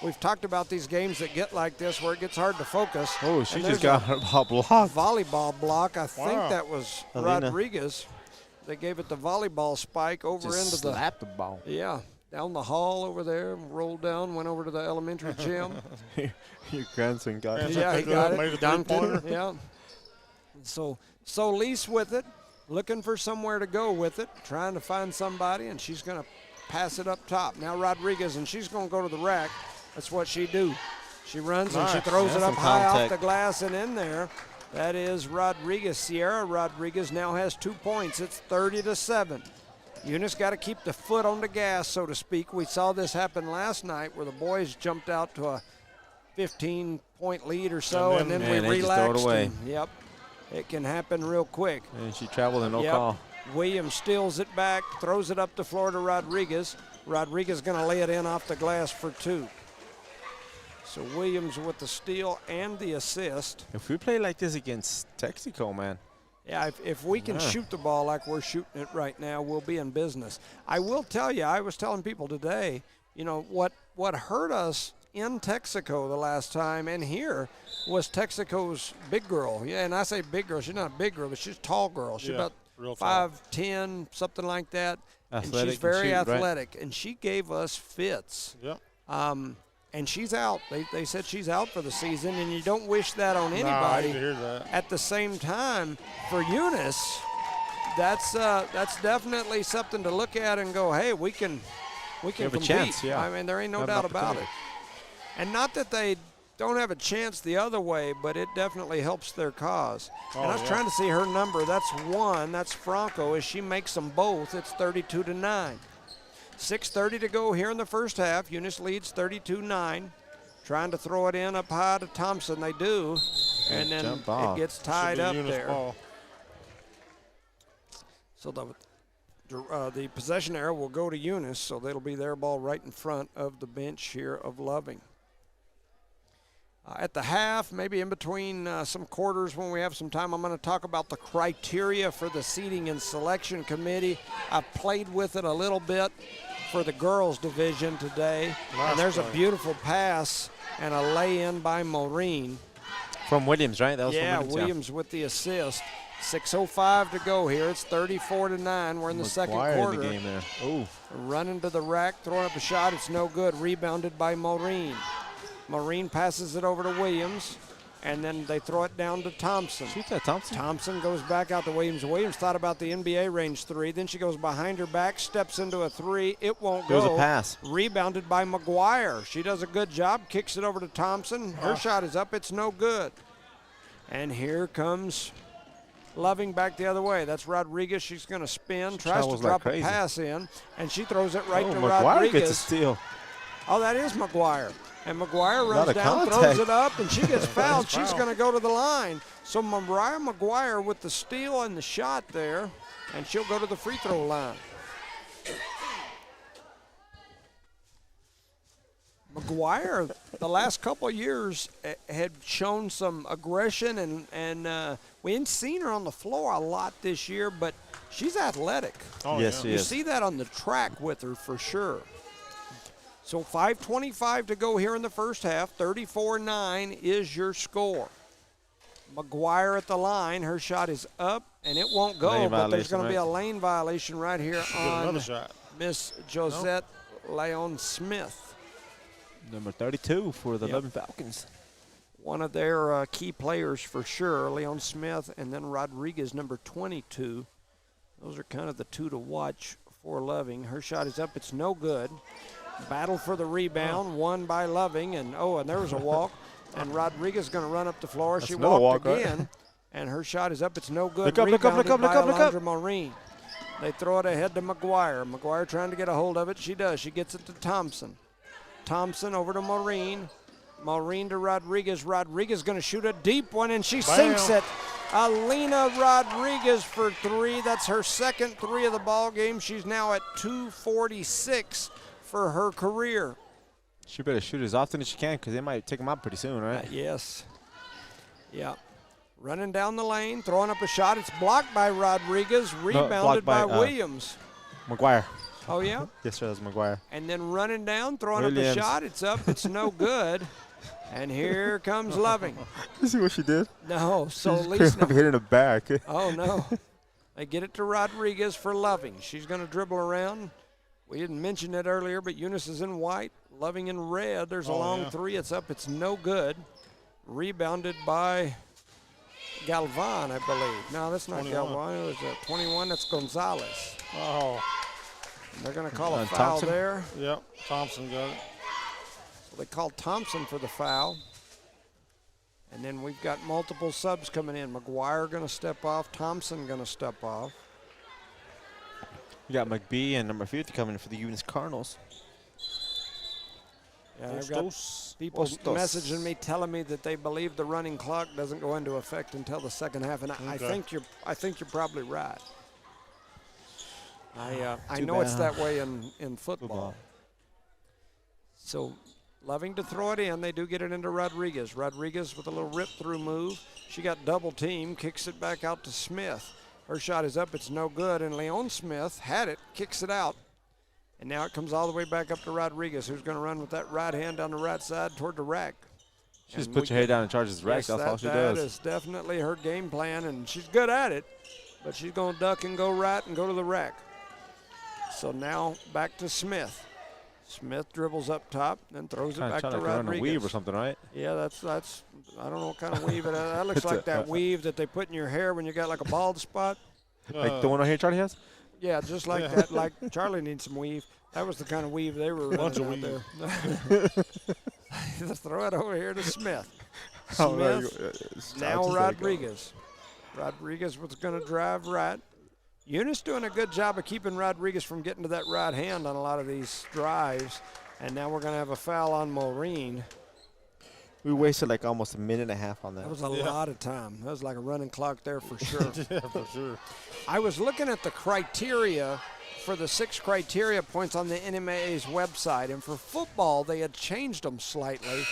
We've talked about these games that get like this where it gets hard to focus. Oh, she And just there's got her ball blocked. volleyball block. I think Wow. that was Alina. Rodriguez. They gave it the volleyball spike over Just into the slapped the ball. yeah, down the hall over there, rolled down, went over to the elementary gym. Your grandson got it. Yeah, he Made got a it. Dunked three-pointer. it. Yeah. So Lise with it, looking for somewhere to go with it, trying to find somebody, and she's going to pass it up top. Now Rodriguez, and she's going to go to the rack. That's what she do. She runs and she Nice. throws Yeah, it up some high off contact. the glass and in there. That is Rodriguez. Sierra Rodriguez now has 2 points. It's 30-7. Eunice got to keep the foot on the gas, so to speak. We saw this happen last night where the boys jumped out to a 15-point lead or so, and then Man, we they just throw it relaxed. away. And, yep, it can happen real quick. And she traveled and no Yep. call. Williams steals it back, throws it up the floor to Rodriguez. Rodriguez going to lay it in off the glass for 2. So Williams with the steal and the assist. If we play like this against Texaco, man. Yeah, if we can shoot the ball like we're shooting it right now, we'll be in business. I will tell you, I was telling people today, you know, what hurt us in Texaco the last time and here was Texaco's big girl. Yeah, and I say big girl. She's not a big girl, but she's a tall girl. She's Yeah, about real tall. 5'10", something like that. Athletic and she's and very shoot, right? athletic, and she gave us fits. Yep. And she's out. They said she's out for the season, and you don't wish that on Nah, I anybody. hate to hear that. At the same time, for Eunice, that's definitely something to look at and go, hey, we can have a compete. chance, yeah. I mean, there ain't no Have an doubt about it. opportunity. And not that they don't have a chance the other way, but it definitely helps their cause. And I was yeah. trying to see her number. That's 1. That's Franco. As she makes them both, it's 32-9. 6:30 to go here in the first half. Eunice leads 32-9. Trying to throw it in up high to Thompson. They do. And then jump ball. it gets Should tied be up Eunice there. ball. So the possession arrow will go to Eunice, so that'll be their ball right in front of the bench here of Loving. At the half, maybe in between some quarters when we have some time, I'm going to talk about the criteria for the seating and selection committee. I played with it a little bit for the girls division today. Nice And there's a play. beautiful pass and a lay-in by Maureen. From Williams, right? That was Yeah, from Williams. Williams with the assist. 6:05 to go here. It's 34-9. We're in the second quarter. In the game there. Ooh. Running to the rack, throwing up a shot. It's no good. Rebounded by Maureen. Maureen passes it over to Williams, and then they throw it down to Thompson. Shoot that, Thompson. Thompson goes back out to Williams. Williams thought about the NBA range three. Then she goes behind her back, steps into a three. It won't go. There's a pass. Rebounded by McGuire. She does a good job, kicks it over to Thompson. Her shot is up. It's no good. And here comes Loving back the other way. That's Rodriguez. She's going to spin, tries to drop a pass in, and she throws it right to McGuire Rodriguez. Gets a steal. Oh, that is McGuire. And McGuire runs down, throws it up, and she gets fouled. She's going to go to the line. So Mariah McGuire with the steal and the shot there, and she'll go to the free throw line. McGuire, the last couple of years, had shown some aggression, and we ain't seen her on the floor a lot this year, but she's athletic. Oh, yes, yeah. You see that on the track with her for sure. So 5:25 to go here in the first half. 34-9 is your score. McGuire at the line. Her shot is up, and it won't go, but there's going to be a lane violation right here on Miss Josette Leon-Smith. Number 32 for the Loving Falcons. One of their key players for sure, Leon Smith, and then Rodriguez, number 22. Those are kind of the two to watch for Loving. Her shot is up. It's no good. Battle for the rebound, won by Loving, and there was a walk. And Rodriguez going to run up the floor. That's she walk, walked again, right? And her shot is up. It's no good. Look up. Maureen. They throw it ahead to McGuire. McGuire trying to get a hold of it. She does. She gets it to Thompson. Thompson over to Maureen. Maureen to Rodriguez. Rodriguez going to shoot a deep one, and she sinks it. Alina Rodriguez for three. That's her second three of the ball game. She's now at 246 for her career. She better shoot as often as she can because they might take them out pretty soon, right? Yes. Yeah. Running down the lane, throwing up a shot. It's blocked by Rodriguez, rebounded by Williams. McGuire. Oh, yeah? Yes, sir, that's McGuire. And then running down, throwing up a shot. It's up. It's no good. And here comes Loving. You see what she did? No. So at least hit in the back. Oh, no. They get it to Rodriguez for Loving. She's going to dribble around. We didn't mention it earlier, but Eunice is in white, Loving in red. There's a long three. It's up. It's no good. Rebounded by Galvan, I believe. No, that's not 21. Galvan. It was 21. That's Gonzalez. Oh. They're going to call a foul Thompson? there. Yep, Thompson got it. So they called Thompson for the foul. And then we've got multiple subs coming in. McGuire going to step off. Thompson going to step off. You got McBee and number 50 coming in for the Eunice Cardinals. Yeah, I've got people messaging me telling me that they believe the running clock doesn't go into effect until the second half, and I think you're probably right. I know it's that way in football. So Loving to throw it in. They do get it into Rodriguez. Rodriguez with a little rip-through move. She got double team, kicks it back out to Smith. Her shot is up. It's no good. And Leon Smith had it, kicks it out. And now it comes all the way back up to Rodriguez, who's going to run with that right hand down the right side toward the rack. She just puts your head down and charges the rack. That's all she does. That is definitely her game plan, and she's good at it. But she's going to duck and go right and go to the rack. So now back to Smith. Smith dribbles up top, then throws it back to Rodriguez. Run a weave or something, right? Yeah, that's. I don't know what kind of weave it is. That looks like that weave that they put in your hair when you got like a bald spot. Like the one right here Charlie has? Yeah, just like that. Like Charlie needs some weave. That was the kind of weave they were running out there. Let's throw it over here to Smith. Smith. Now Rodriguez. Rodriguez was going to drive right. Eunice doing a good job of keeping Rodriguez from getting to that right hand on a lot of these drives. And now we're going to have a foul on Maureen. We wasted like almost a minute and a half on that. That was a lot of time. That was like a running clock there for sure. Yeah, for sure. I was looking at the criteria for the 6 criteria points on the NMAA's website, and for football they had changed them slightly.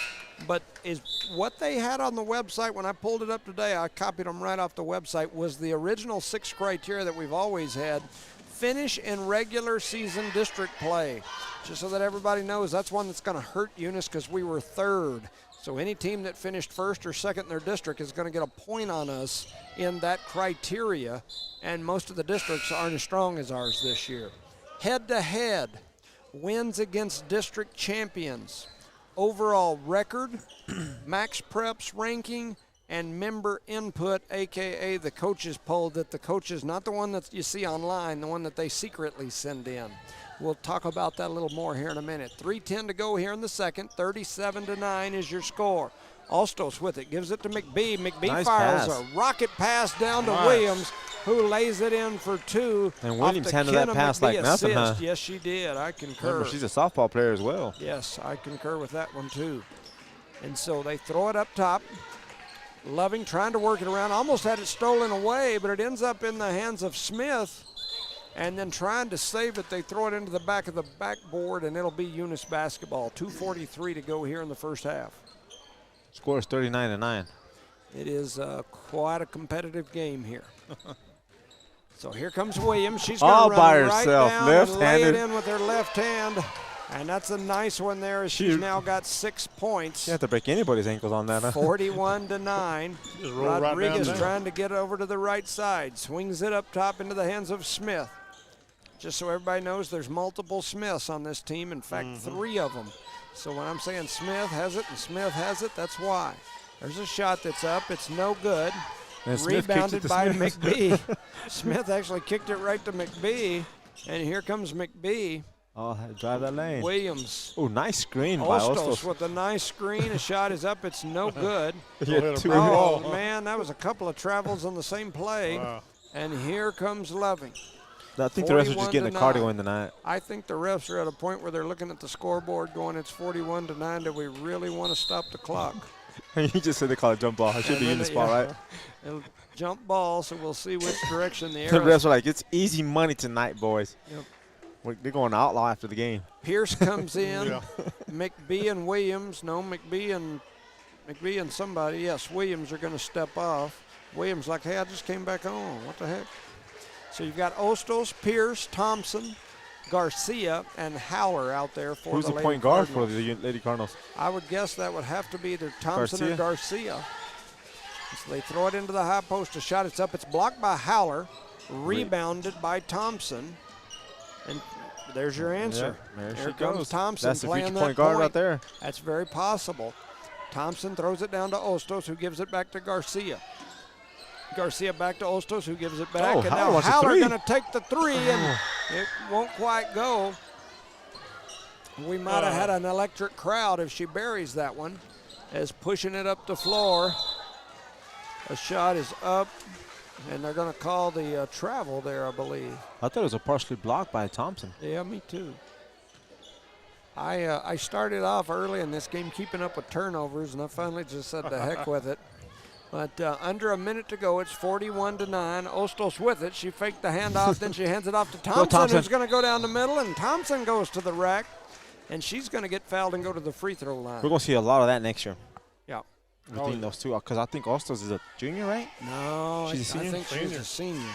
But is what they had on the website when I pulled it up today, I copied them right off the website, was the original 6 criteria that we've always had. Finish in regular season district play. Just so that everybody knows, that's one that's going to hurt Eunice because we were 3rd. So any team that finished first or second in their district is going to get a point on us in that criteria, and most of the districts aren't as strong as ours this year. Head-to-head, wins against district champions, overall record, max preps ranking, and member input, a.k.a. the coaches poll that the coaches, not the one that you see online, the one that they secretly send in. We'll talk about that a little more here in a minute. 3:10 to go here in the second. 37-9 is your score. Alstos with it, gives it to McBee. McBee Nice fires pass. a rocket pass down to Nice. Williams, who lays it in for two. And off Williams the handled that Kenna pass like McBee nothing, huh? assist. Yes, she did. I concur. Remember, she's a softball player as well. Yes, I concur with that one too. And so they throw it up top. Loving trying to work it around. Almost had it stolen away, but it ends up in the hands of Smith. And then trying to save it, they throw it into the back of the backboard, and it'll be Eunice basketball. 2:43 to go here in the first half. Score is 39-9. It is quite a competitive game here. So here comes Williams. She's going All to by run right herself, down and lay it left-handed. in with her left hand. And that's a nice one there as she's She- now got 6 points. You have to break anybody's ankles on that, huh? 41-9. Just roll right down Rodriguez there. trying to get over to the right side. Swings it up top into the hands of Smith. Just so everybody knows, there's multiple Smiths on this team. In fact, 3 of them. So when I'm saying Smith has it and Smith has it, that's why. There's a shot that's up. It's no good. And Smith kicked it Rebounded to by Smith. McBee. Smith actually kicked it right to McBee. And here comes McBee. Oh, drive that lane. Williams. Oh, nice screen by Ostos Ostos. with a nice screen. A shot is up. It's no good. He had hit a 2 foul. balls. Oh, man, that was a couple of travels on the same play. Wow. And here comes Loving. I think the rest are just 41 getting to the cardio 9. in tonight. I think the refs are at a point where they're looking at the scoreboard going, it's 41-9. Do we really want to stop the clock? You just said they call it jump ball. I should And be then in the it- spot, yeah. right? It'll jump ball, so we'll see which direction the The arrow. refs are like, it's easy money tonight, boys. Yep. They're going outlaw after the game. Pierce comes in. Yeah. McBee and Williams. No, McBee and somebody. Yes, Williams are going to step off. Williams like, hey, I just came back on. What the heck? So you've got Ostos, Pierce, Thompson, Garcia, and Howler out there for Who's the the Lady point guard for Cardinals. the Lady Cardinals? I would guess that would have to be either Thompson or Garcia. So they throw it into the high post. A shot. It's up. It's blocked by Howler. Rebounded by Thompson. And there's your answer. Yeah, there Here she comes goes. Thompson That's the playing future that point guard right there. That's very possible. Thompson throws it down to Ostos, who gives it back to Garcia. Garcia back to Ostos, who gives it back. Oh, and Howler now wants a Howler three. going to take the three, and it won't quite go. We might have had an electric crowd if she buries that one, as pushing it up the floor. A shot is up, and they're going to call the travel there, I believe. I thought it was a partially blocked by Thompson. Yeah, me too. I started off early in this game keeping up with turnovers, and I finally just said the heck with it. But under a minute to go, it's 41-9. Ostos with it. She faked the handoff, then she hands it off to Thompson, Thompson. who's going to go down the middle, and Thompson goes to the rack, and she's going to get fouled and go to the free throw line. We're going to see a lot of that next year. Yeah. Between those two, because I think Ostos is a junior, right? No, She's a I senior? think she's a senior.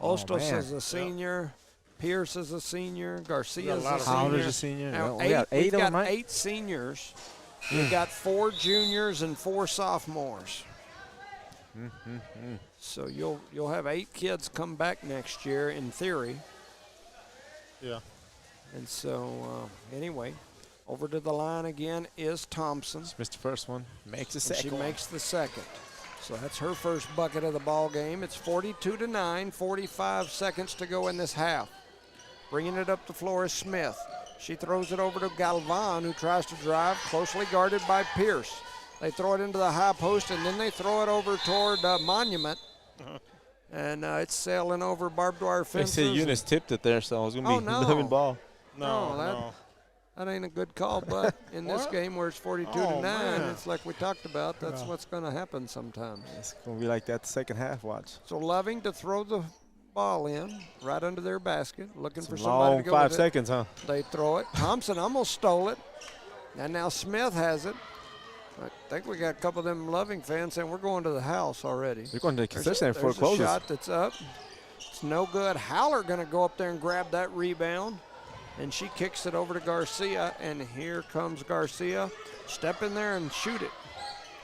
Oh, Ostos man. is a senior. Pierce is a senior. Garcia Got a is lot a of senior. Howler's a senior. Now, Well, we got we've eight of got them, right? 8 seniors. We've got 4 juniors and 4 sophomores. So you'll have 8 kids come back next year in theory. Yeah. And so anyway, over to the line again is Thompson. Missed the first one. Makes the And she second one. makes the second. So that's her first bucket of the ball game. It's 42-9, 45 seconds to go in this half. Bringing it up the floor is Smith. She throws it over to Galvan, who tries to drive, closely guarded by Pierce. They throw it into the high post, and then they throw it over toward Monument. And it's sailing over barbed wire They fences. say Eunice tipped it there, so it was going to Oh, be no. 11 ball. No, No. that ain't a good call, but in this What? game where it's 42-9, Oh, man. it's like we talked about, that's what's going to happen sometimes. It's going to be like that the second half, watch. So Loving to throw the ball in right under their basket, looking for Some somebody long to go 5 with seconds, huh? it. They throw it. Thompson almost stole it, and now Smith has it. I think we got a couple of them Loving fans saying we're going to the house already. They're going to the There's concession before it a closes. shot that's up. It's no good. Howler going to go up there and grab that rebound, and she kicks it over to Garcia, and here comes Garcia. Step in there and shoot it.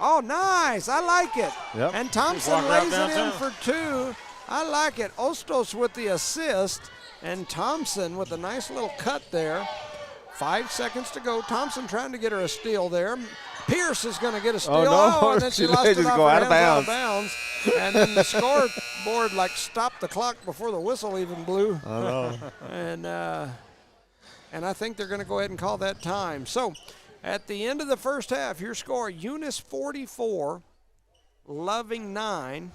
Oh, nice. I like it. Yep. And Thompson Walk right lays it in downtown. for 2. I like it. Ostos with the assist, and Thompson with a nice little cut there. 5 seconds to go. Thompson trying to get her a steal there. Pierce is going to get a steal. no. And then she She lost let it it off go her out of hands, out of bounds. And then the scoreboard stopped the clock before the whistle even blew. I know. And I think they're going to go ahead and call that time. So at the end of the first half, your score, Eunice 44, Loving 9.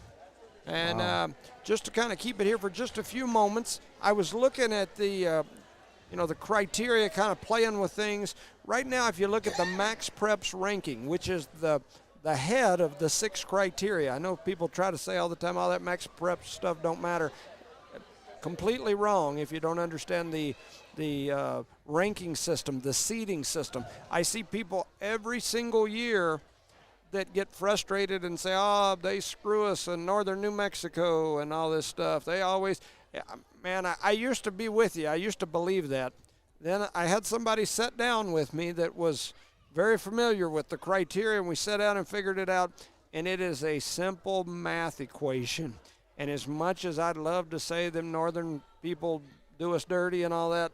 And just to kind of keep it here for just a few moments, I was looking at the the criteria, kind of playing with things. Right now, if you look at the Max Preps ranking, which is the head of the 6 criteria. I know people try to say all the time, all that Max Preps stuff don't matter. Completely wrong if you don't understand the ranking system, the seeding system. I see people every single year that get frustrated and say, oh, they screw us in northern New Mexico and all this stuff. They always, man, I used to be with you. I used to believe that. Then I had somebody sit down with me that was very familiar with the criteria, and we sat down and figured it out, and it is a simple math equation. And as much as I'd love to say them northern people do us dirty and all that,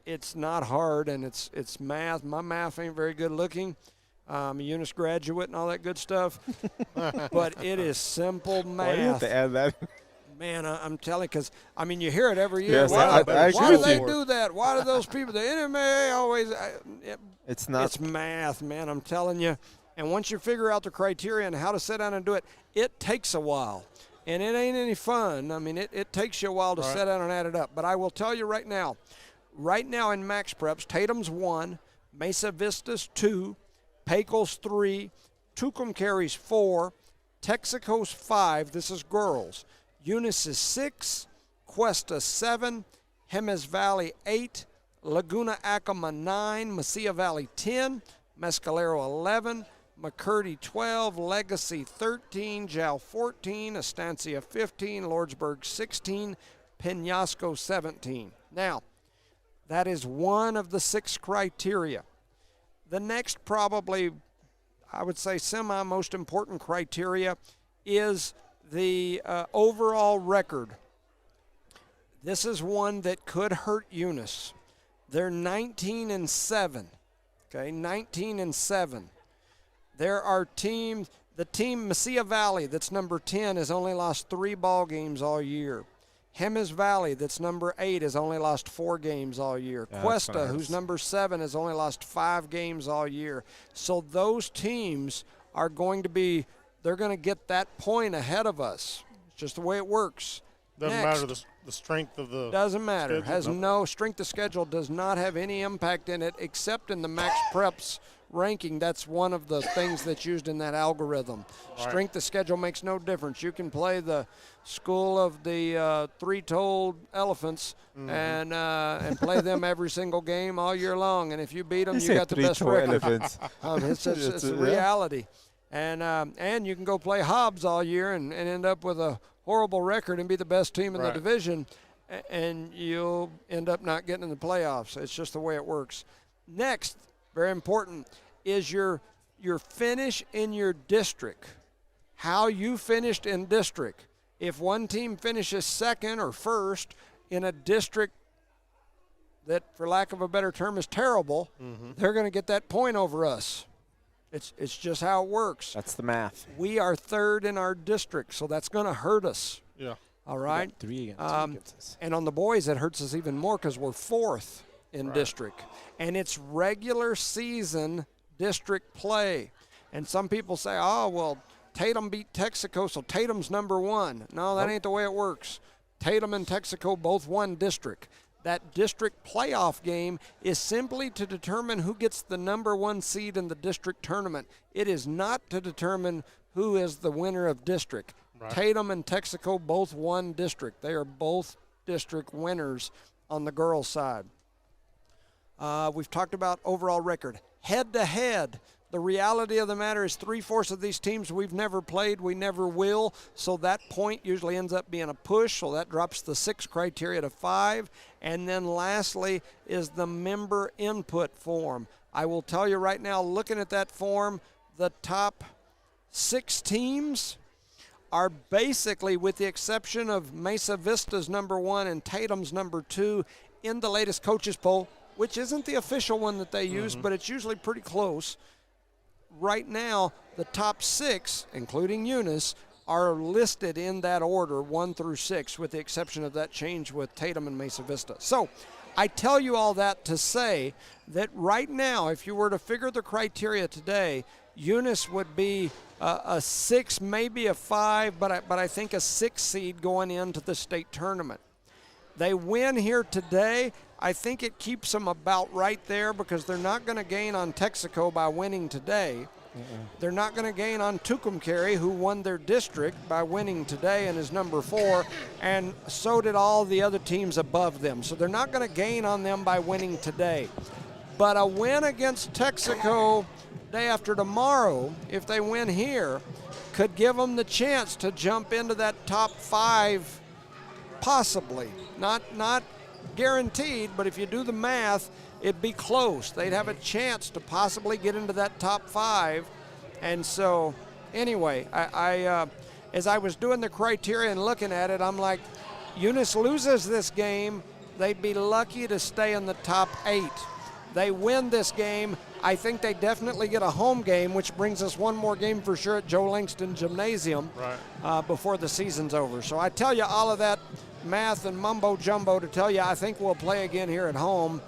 it's not hard, and it's math. My math ain't very good looking. I'm a Eunice graduate and all that good stuff. But it is simple math. Why do you have to add that? Man, I'm telling you, because, I mean, you hear it every year. Yes, Why, I agree why do with they you. do that? Why do those people, the NMA always, It's not. it's math, man, I'm telling you. And once you figure out the criteria and how to sit down and do it, it takes a while. And it ain't any fun. I mean, it takes you a while to sit down and add it up. But I will tell you right now in Max Preps, Tatum's 1, Mesa Vista's 2, Pecos 3, Tucumcary's 4, Texaco's 5, this is girls, Eunice is 6, Cuesta 7, Jemez Valley 8, Laguna Acoma 9, Mesilla Valley 10, Mescalero 11, McCurdy 12, Legacy 13, Jal 14, Estancia 15, Lordsburg 16, Penasco 17. Now, that is one of the 6 criteria. The next, probably, I would say, most important criteria is the overall record. This is one that could hurt Eunice. They're 19-7. Okay, 19-7. There are teams. The team Mesilla Valley, that's number 10, has only lost 3 ball games all year. Jemez Valley, that's number 8, has only lost 4 games all year. Yeah, Cuesta, who's number 7, has only lost 5 games all year. So those teams are going to be, they're going to get that point ahead of us. It's just the way it works. Doesn't matter the strength of the Doesn't matter. schedule, Has no. no strength of schedule, does not have any impact in it except in the Max Preps ranking. That's one of the things that's used in that algorithm. Right. Strength of schedule makes no difference. You can play the school of the 3-toed elephants and play them every single game all year long. And if you beat them, you got the best record. Elephants. It's a reality. And you can go play Hobbs all year and end up with a horrible record and be the best team in the division, and you'll end up not getting in the playoffs. It's just the way it works. Next, very important, is your finish in your district, how you finished in district. If one team finishes second or first in a district that, for lack of a better term, is terrible, they're going to get that point over us. It's just how it works. That's the math. We are third in our district, so that's going to hurt us. Yeah. All right? 3 against us. And on the boys, it hurts us even more because we're 4th in district. And it's regular season district play. And some people say, oh, well, Tatum beat Texaco, so Tatum's number 1. No, that ain't the way it works. Tatum and Texaco both won district. That district playoff game is simply to determine who gets the number 1 seed in the district tournament. It is not to determine who is the winner of district. Right. Tatum and Texaco both won district. They are both district winners on the girls' side. We've talked about overall record. Head-to-head, the reality of the matter is 3/4 of these teams we've never played, we never will, so that point usually ends up being a push, so that drops the 6 criteria to 5. And then lastly is the member input form. I will tell you right now, looking at that form, the top 6 teams are basically, with the exception of Mesa Vista's number 1 and Tatum's number 2 in the latest coaches poll, which isn't the official one that they use, but it's usually pretty close. Right now, the top 6, including Eunice, are listed in that order, 1 through 6, with the exception of that change with Tatum and Mesa Vista. So I tell you all that to say that right now, if you were to figure the criteria today, Eunice would be a 6, maybe a 5, but I think a 6 seed going into the state tournament. They win here today. I think it keeps them about right there because they're not going to gain on Texaco by winning today. They're not going to gain on Tucumcari, who won their district by winning today and is number 4, and so did all the other teams above them. So they're not going to gain on them by winning today. But a win against Texaco day after tomorrow, if they win here, could give them the chance to jump into that top 5, possibly. Not guaranteed, but if you do the math, it'd be close. They'd have a chance to possibly get into that top 5. And so, anyway, I as I was doing the criteria and looking at it, I'm like, Eunice loses this game, they'd be lucky to stay in the top 8. They win this game, I think they definitely get a home game, which brings us one more game for sure at Joe Langston Gymnasium before the season's over. So I tell you all of that math and mumbo jumbo to tell you I think we'll play again here at home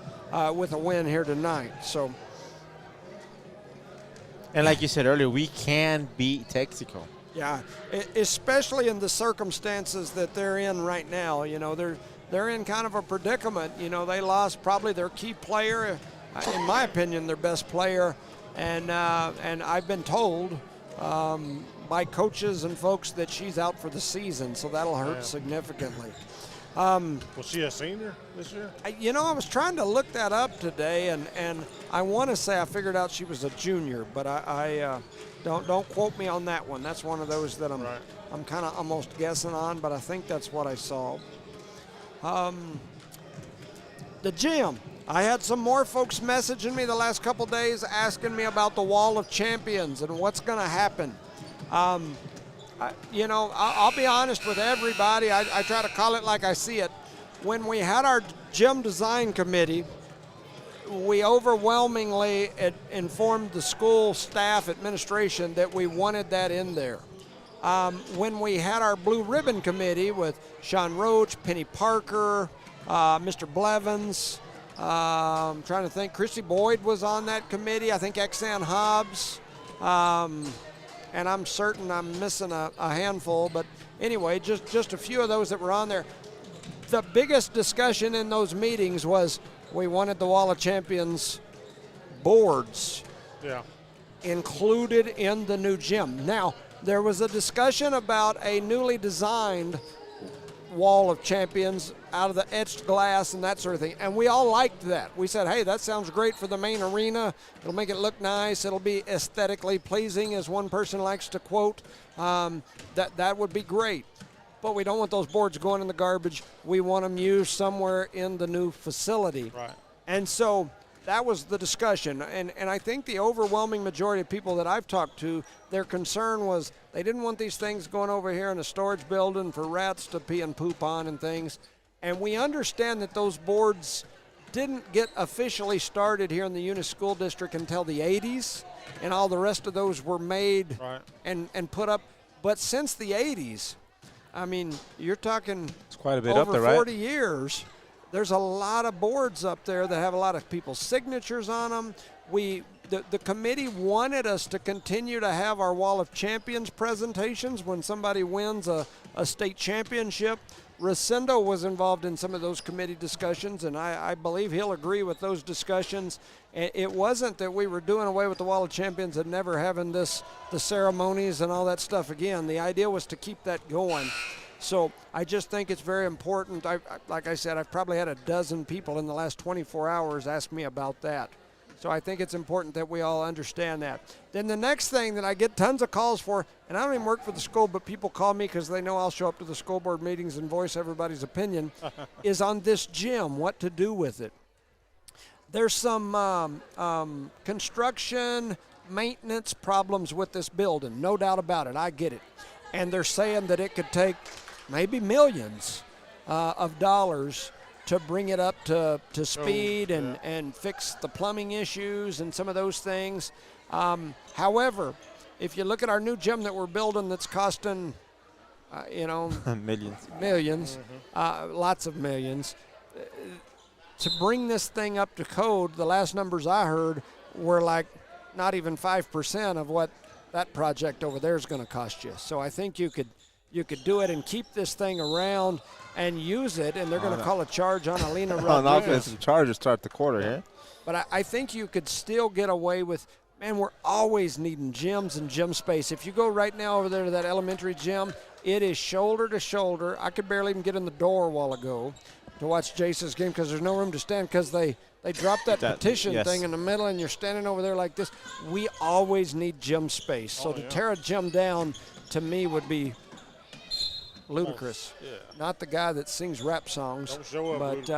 with a win here tonight. So, and like you said earlier, we can beat Texaco. Yeah, especially in the circumstances that they're in right now. You know, they're in kind of a predicament. You know, they lost probably their key player, in my opinion, their best player, and I've been told by coaches and folks that she's out for the season, so that'll hurt significantly. Was she a senior this year? You know, I was trying to look that up today, and I want to say I figured out she was a junior, but I don't quote me on that one. That's one of those that I'm kind of almost guessing on, but I think that's what I saw. The gym. I had some more folks messaging me the last couple days asking me about the Wall of Champions and what's going to happen. You know, I'll be honest with everybody. I try to call it like I see it. When we had our gym design committee, we overwhelmingly informed the school staff administration that we wanted that in there. When we had our Blue Ribbon Committee with Sean Roach, Penny Parker, Mr. Blevins, I'm trying to think, Christy Boyd was on that committee, I think Exan Hobbs, and I'm certain I'm missing a handful, but anyway, just a few of those that were on there. The biggest discussion in those meetings was we wanted the Wall of Champions boards included in the new gym. Now, there was a discussion about a newly designed Wall of Champions out of the etched glass and that sort of thing, and we all liked that. We said, hey, that sounds great for the main arena. It'll make it look nice. It'll be aesthetically pleasing, as one person likes to quote. That would be great. But we don't want those boards going in the garbage. We want them used somewhere in the new facility. Right. And so that was the discussion. And I think the overwhelming majority of people that I've talked to, their concern was they didn't want these things going over here in a storage building for rats to pee and poop on and things. And we understand that those boards didn't get officially started here in the Eunice School District until the 80s, and all the rest of those were made and put up. But since the 80s, I mean, you're talking it's quite a bit over up there, 40 years. There's a lot of boards up there that have a lot of people's signatures on them. The committee wanted us to continue to have our Wall of Champions presentations when somebody wins a state championship. Rosendo was involved in some of those committee discussions, and I believe he'll agree with those discussions. It wasn't that we were doing away with the Wall of Champions and never having the ceremonies and all that stuff again. The idea was to keep that going. So I just think it's very important. Like I said, I've probably had a dozen people in the last 24 hours ask me about that. So I think it's important that we all understand that. Then the next thing that I get tons of calls for, and I don't even work for the school, but people call me because they know I'll show up to the school board meetings and voice everybody's opinion, is on this gym, what to do with it. There's some construction, maintenance problems with this building, no doubt about it. I get it. And they're saying that it could take maybe millions of dollars to bring it up to speed and fix the plumbing issues and some of those things. However, if you look at our new gym that we're building that's costing, millions, lots of millions, to bring this thing up to code, the last numbers I heard were like not even 5% of what that project over there is going to cost you. So I think you could do it and keep this thing around and use it, and they're going to call a charge on Alina Rodriguez. An offensive charge to start the quarter, yeah. But I think you could still get away with, man, we're always needing gyms and gym space. If you go right now over there to that elementary gym, it is shoulder to shoulder. I could barely even get in the door a while ago to watch Jace's game because there's no room to stand because they dropped that petition thing in the middle and you're standing over there like this. We always need gym space. So to tear a gym down, to me, would be ludicrous. Not the guy that sings rap songs, but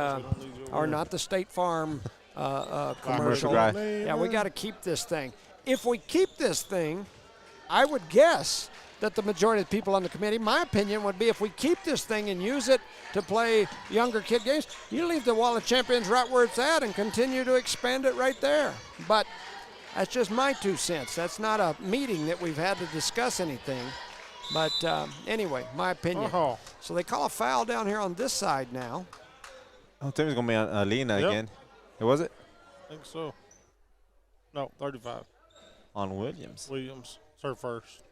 or not the State Farm commercial. Yeah, we got to keep this thing. If we keep this thing, I would guess that the majority of the people on the committee, my opinion would be if we keep this thing and use it to play younger kid games, you leave the Wall of Champions right where it's at and continue to expand it right there. But that's just my 2 cents. That's not a meeting that we've had to discuss anything. But anyway, my opinion. So they call a foul down here on this side now. I think it's going to be on Alina again. Was it? I think so. No, 35. On Williams. Williams. It's her first.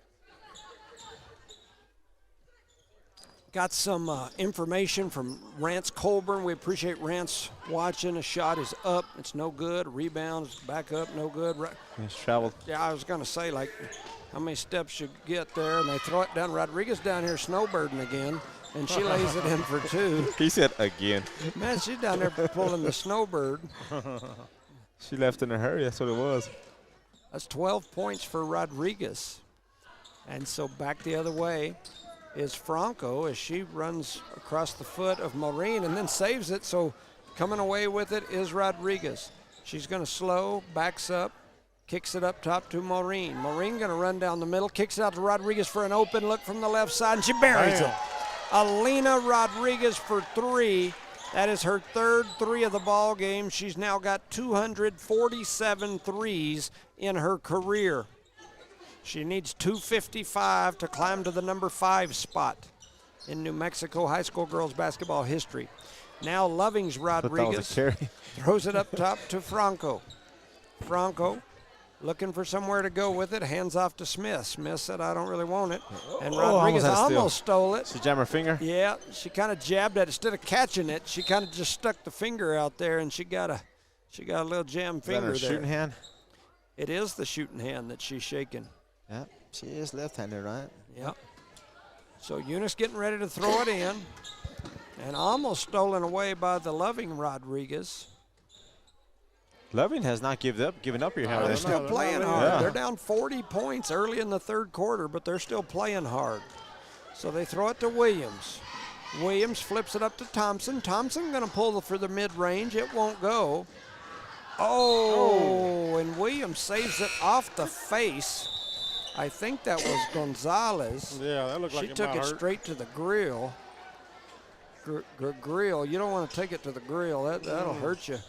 Got some information from Rance Colburn. We appreciate Rance watching. A shot is up. It's no good. A rebound is back up. No good. It's traveled. Yeah, I was going to say, like, how many steps you get there, and they throw it down. Rodriguez down here snowbirding again, and she lays it in for 2. He said again. Man, she's down there pulling the snowbird. She left in a hurry. That's what it was. That's 12 points for Rodriguez. And so back the other way is Franco as she runs across the foot of Maureen and then saves it. So coming away with it is Rodriguez. She's going to slow, backs up, kicks it up top to Maureen. Maureen going to run down the middle, kicks it out to Rodriguez for an open look from the left side, and she buries it. Alina Rodriguez for 3. That is her 3rd 3 of the ball game. She's now got 247 threes in her career. She needs 255 to climb to the number 5 spot in New Mexico high school girls basketball history. Now Lovings Rodriguez throws it up top to Franco. Franco looking for somewhere to go with it, hands off to Smith. Smith said, I don't really want it. And Rodriguez almost stole it. She jammed her finger? Yeah, she kind of jabbed at it. Instead of catching it, she kind of just stuck the finger out there, and she got a little jammed finger there. Is that her shooting hand? It is the shooting hand that she's shaking. Yep, she is left-handed, right? Yep. So Eunice getting ready to throw it in, and almost stolen away by the Loving Rodriguez. Loving has not given up here. They're still playing hard. Yeah. They're down 40 points early in the 3rd quarter, but they're still playing hard. So they throw it to Williams. Williams flips it up to Thompson. Thompson going to pull for the mid-range. It won't go. Oh, and Williams saves it off the face. I think that was Gonzalez. Yeah, that looked like she took it straight to the grill. Grill. You don't want to take it to the grill. That'll hurt you.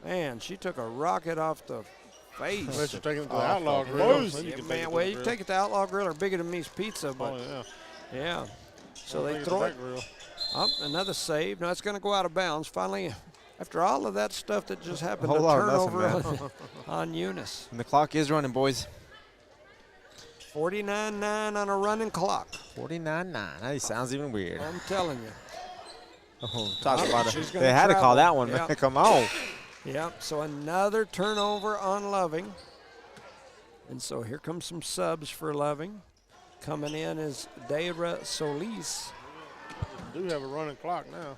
Man, she took a rocket off the face. Unless you're taking it to the Outlaw Grill. Well, you can take it to Outlaw Grill or Bigger Than Me's Pizza. But yeah. So they throw it up. Another save. Now it's going to go out of bounds. Finally, after all of that stuff that just happened, a turnover on Eunice. And the clock is running, boys. 49-9 on a running clock. 49-9. That sounds even weird. I'm telling you. Talk about it. They had to call that one, man. Come on. Yep, so another turnover on Loving. And so here comes some subs for Loving. Coming in is Deira Solis. We do have a running clock now.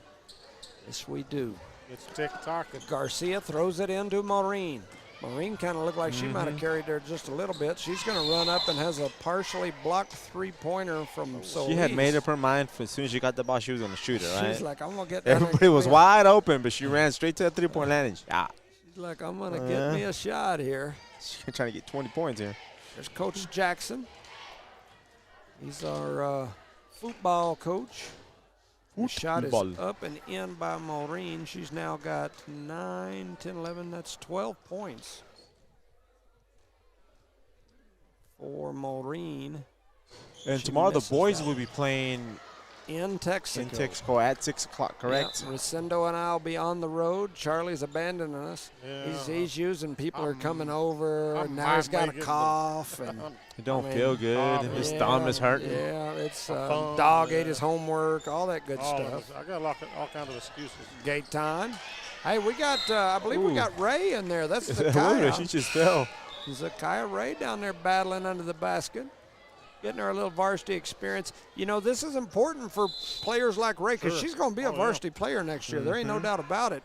Yes, we do. It's tick-tock. Garcia throws it into Maureen. Maureen kind of looked like she might have carried there just a little bit. She's going to run up and has a partially blocked 3-pointer from Solis. She had made up her mind as soon as she got the ball, she was going to shoot it, right? She's like, I'm going to get Everybody was wide open, but she ran straight to a 3-point landing shot. She's like, I'm going to get me a shot here. She's trying to get 20 points here. There's Coach Jackson. He's our football coach. The shot is up and in by Maureen. She's now got 9, 10, 11. That's 12 points for Maureen. And tomorrow the boys will be playing in Texaco. In Texaco at 6 o'clock, correct? Yeah, Rosendo and I will be on the road. Charlie's abandoning us. Yeah. He's using people are coming over. And now he's got a cough. And It don't feel good. His thumb is hurting. Yeah, it's dog ate his homework, all that good All stuff. I got all kinds of excuses. Gate time. Hey, we got, I believe we got Ray in there. That's Look at Zakiah. her, she just fell. Zakiah Ray down there battling under the basket. Getting her a little varsity experience. You know, this is important for players like Ray because she's going to be a varsity player next year. There ain't no doubt about it.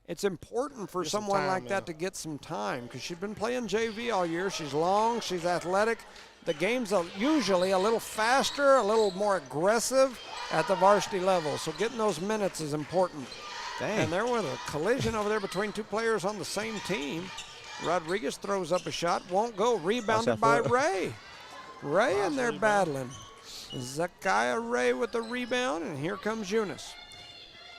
It's important for someone like that to get some time because she's been playing JV all year. She's long, she's athletic. The game's usually a little faster, a little more aggressive at the varsity level. So getting those minutes is important. Dang. And there was a collision over there between two players on the same team. Rodriguez throws up a shot, won't go. Rebounded by Ray. Ray in there battling. Zakiah Ray with the rebound, and here comes Eunice.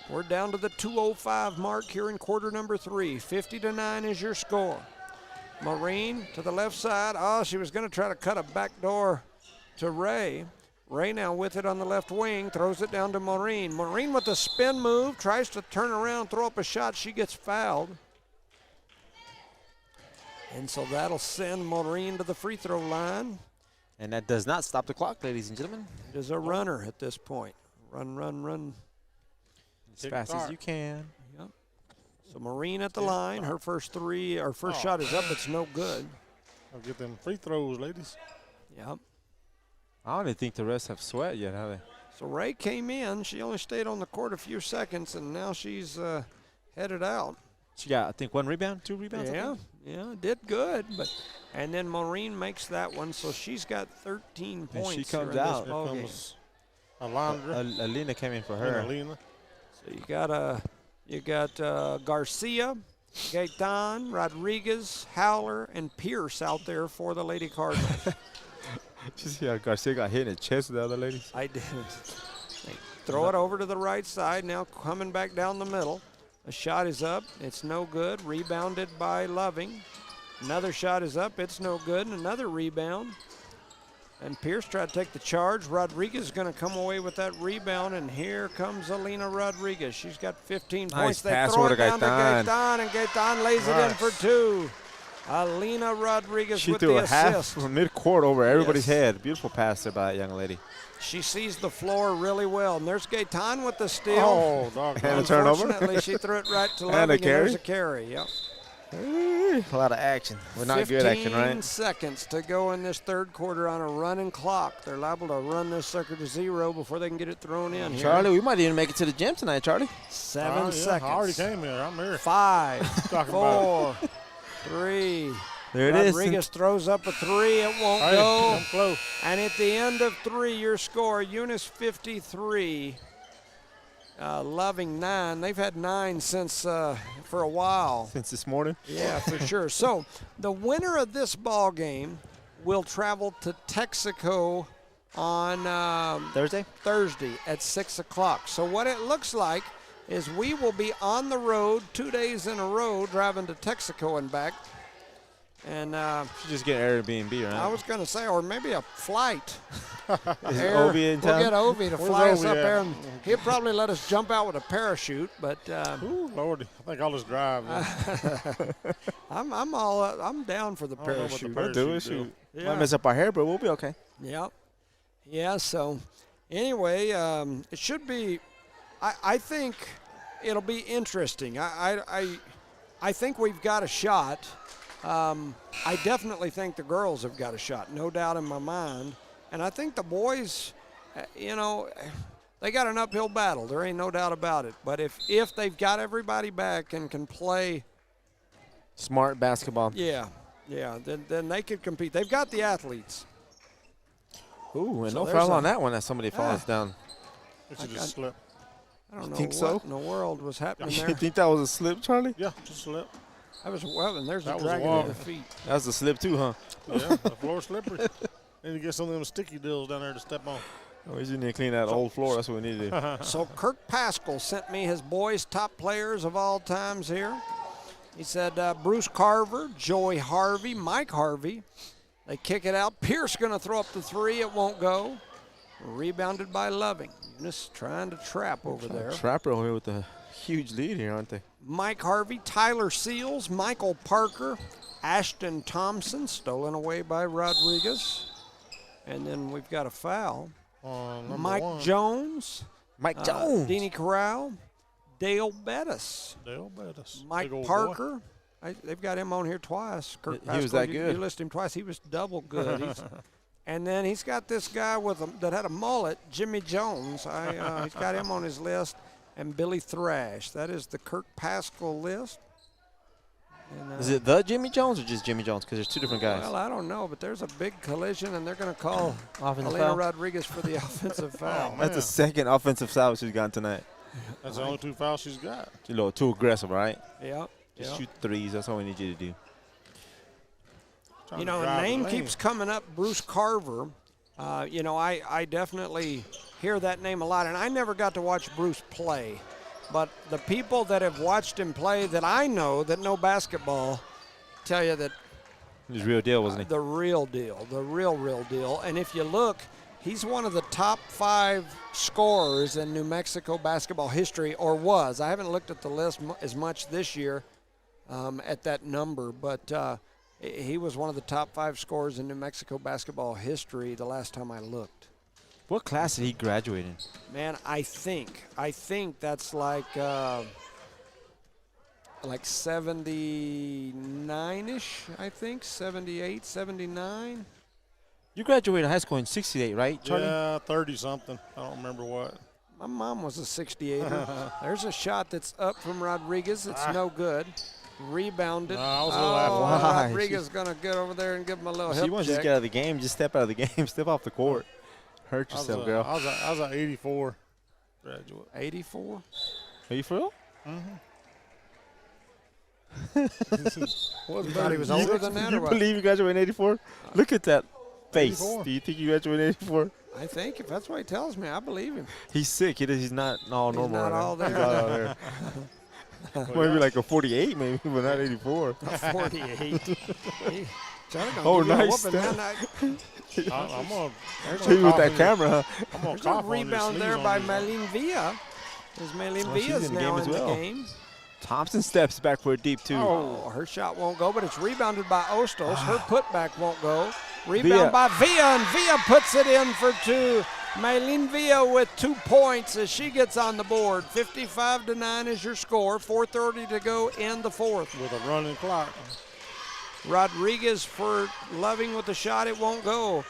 We're down to the 2:05 mark here in quarter number 3. 50-9 is your score. Maureen to the left side. Oh, she was going to try to cut a backdoor to Ray. Ray now with it on the left wing, throws it down to Maureen. Maureen with a spin move, tries to turn around, throw up a shot. She gets fouled. And so that'll send Maureen to the free throw line. And that does not stop the clock, ladies and gentlemen. It is a runner at this point. Run. As fast as you can. Yep. So Maureen at the line. Her first shot is up. It's no good. I'll get them free throws, ladies. Yep. I don't even think the rest have sweat yet, have they? So Ray came in. She only stayed on the court a few seconds, and now she's headed out. She got, I think, 1 rebound, 2 rebounds. Yeah, did good. And then Maureen makes that one, so she's got 13 points. And she comes here in out. this ball game. Alondra. Alina came in for her. Alina. So you got Garcia, Gaetan, Rodriguez, Howler, and Pierce out there for the Lady Cardinals. Did you see how Garcia got hit in the chest with the other ladies? I did. They throw it over to the right side, now coming back down the middle. A shot is up. It's no good. Rebounded by Loving. Another shot is up. It's no good. And another rebound. And Pierce tried to take the charge. Rodriguez is going to come away with that rebound. And here comes Alina Rodriguez. She's got 15 points. They throw it down to Gaetan, and Gaetan lays it in for 2. Alina Rodriguez with the assist. She threw a half from mid-court over everybody's head. Beautiful pass there by that young lady. She sees the floor really well. And there's Gaetan with the steal. Oh, dog. And a turnover. Unfortunately, she threw it right to Loving, and there's a carry. Yep. A lot of action. We're not good action, right? 15 seconds to go in this third quarter on a running clock. They're liable to run this sucker to 0 before they can get it thrown in here. Charlie, we might even make it to the gym tonight, Charlie. 7 seconds. I already came here. I'm here. 5, 4, 3. There it is. Rodriguez throws up a 3. It won't Hey, go. I'm close. And at the end of 3, your score, Eunice 53, Loving 9. They've had 9 since for a while. Since this morning. Yeah, for sure. So the winner of this ball game will travel to Texaco on Thursday at 6 o'clock. So what it looks like is we will be on the road 2 days in a row driving to Texaco and back. And just get Airbnb, right? I was going to say, or maybe a flight. Is Ovi in town? We'll get Ovi to fly us Ovi up at? there, and he'll probably let us jump out with a parachute. But Ooh, Lordy. I think I'll just drive. I'm down for the I don't know what the parachute. We'll do it. Parachute deal. Shoot. Yeah. Might mess up our hair, but we'll be okay. Yep. Yeah, so anyway, it should be, I think it'll be interesting. I think we've got a shot. I definitely think the girls have got a shot, no doubt in my mind. And I think the boys, they got an uphill battle. There ain't no doubt about it. But if they've got everybody back and can play Smart basketball. then they could compete. They've got the athletes. Ooh, and So no there's foul a- on that one as somebody falls down. It should just slip. I don't know think what so? in the world was happening You there. think that was a slip, Charlie? Yeah, just slip. That was well, and there's That a was dragging wild. of the feet. That was a slip too, huh? Yeah, the floor's slippery. Need to get some of them sticky deals down there to step on. Oh, we just need to clean that old floor. That's what we need to do. So Kirk Pascal sent me his boys' top players of all times here. He said Bruce Carver, Joey Harvey, Mike Harvey. They kick it out. Pierce going to throw up the three. It won't go. Rebounded by Loving. Eunice trying to trap over there. Trapper over here with a huge lead here, aren't they? Mike Harvey, Tyler Seals, Michael Parker, Ashton Thompson, stolen away by Rodriguez. And then we've got a foul. Mike one. Jones, Mike Jones. Deanie Corral, Dale Bettis, Dale Bettis. Mike Big old boy. Parker. They've got him on here twice. Kirk He was Pascal, that good. You listed him twice. He was double good. And then he's got this guy that had a mullet, Jimmy Jones. He's got him on his list. And Billy Thrash. That is the Kirk Pascal list. And, Is it the Jimmy Jones or just Jimmy Jones? Because there's two different guys. Well, I don't know, but there's a big collision, and they're going to call Offensive Elena foul? Rodriguez for the offensive foul. That's the second offensive foul she's gotten tonight. That's the only 2 fouls she's got. She's a little too aggressive, right? Yeah. Just shoot threes. That's all we need you to do. Trying You to know, a drive the name lane. keeps coming up, Bruce Carver. I definitely hear that name a lot, and I never got to watch Bruce play. But the people that have watched him play that I know that know basketball tell you that He was real deal, wasn't he? the real deal, the real deal. And if you look, he's one of the top 5 scorers in New Mexico basketball history, or was. I haven't looked at the list as much this year at that number, but he was one of the top 5 scorers in New Mexico basketball history the last time I looked. What class did he graduate in? Man, I think that's like 79-ish, I think, 78, 79. You graduated high school in '68, right, Charlie? Yeah, 30-something. I don't remember what. My mom was a 68er. There's a shot that's up from Rodriguez. It's no good. Rebounded. No, I was a little after that. Why? Rodriguez going to get over there and give him a little She hip wants to just check. get out of the game. Just step out of the game. Step off the court. Hurt yourself, girl. I was an 84 graduate. 84? Are you for real? What You thought he was older than that You or what? believe you graduated in '84? Look at that face. 84. Do you think you graduated in '84? I think if that's what he tells me, I believe him. He's sick. He's not all He's normal. not right all now. there. He's not all there. Maybe like a 48, maybe, but not 84. 48. Johnny gonna Oh, give you a nice whooping, step. man. I'm gonna He with that camera, huh? I'm gonna There's a cough on this, rebound there sneeze by on you. Maylene Villa. There's Maylene Oh, she's Villa's in the now game as in well. the game. Thompson steps back for a deep two. Oh, her shot won't go, but it's rebounded by Ostos. Her putback won't go. Villa. Rebound by Villa, and Villa puts it in for 2. Maylene Villa with 2 points as she gets on the board. 55-9 is your score. 4:30 to go in the 4th. With a running clock. Rodriguez for Loving with the shot. It won't go.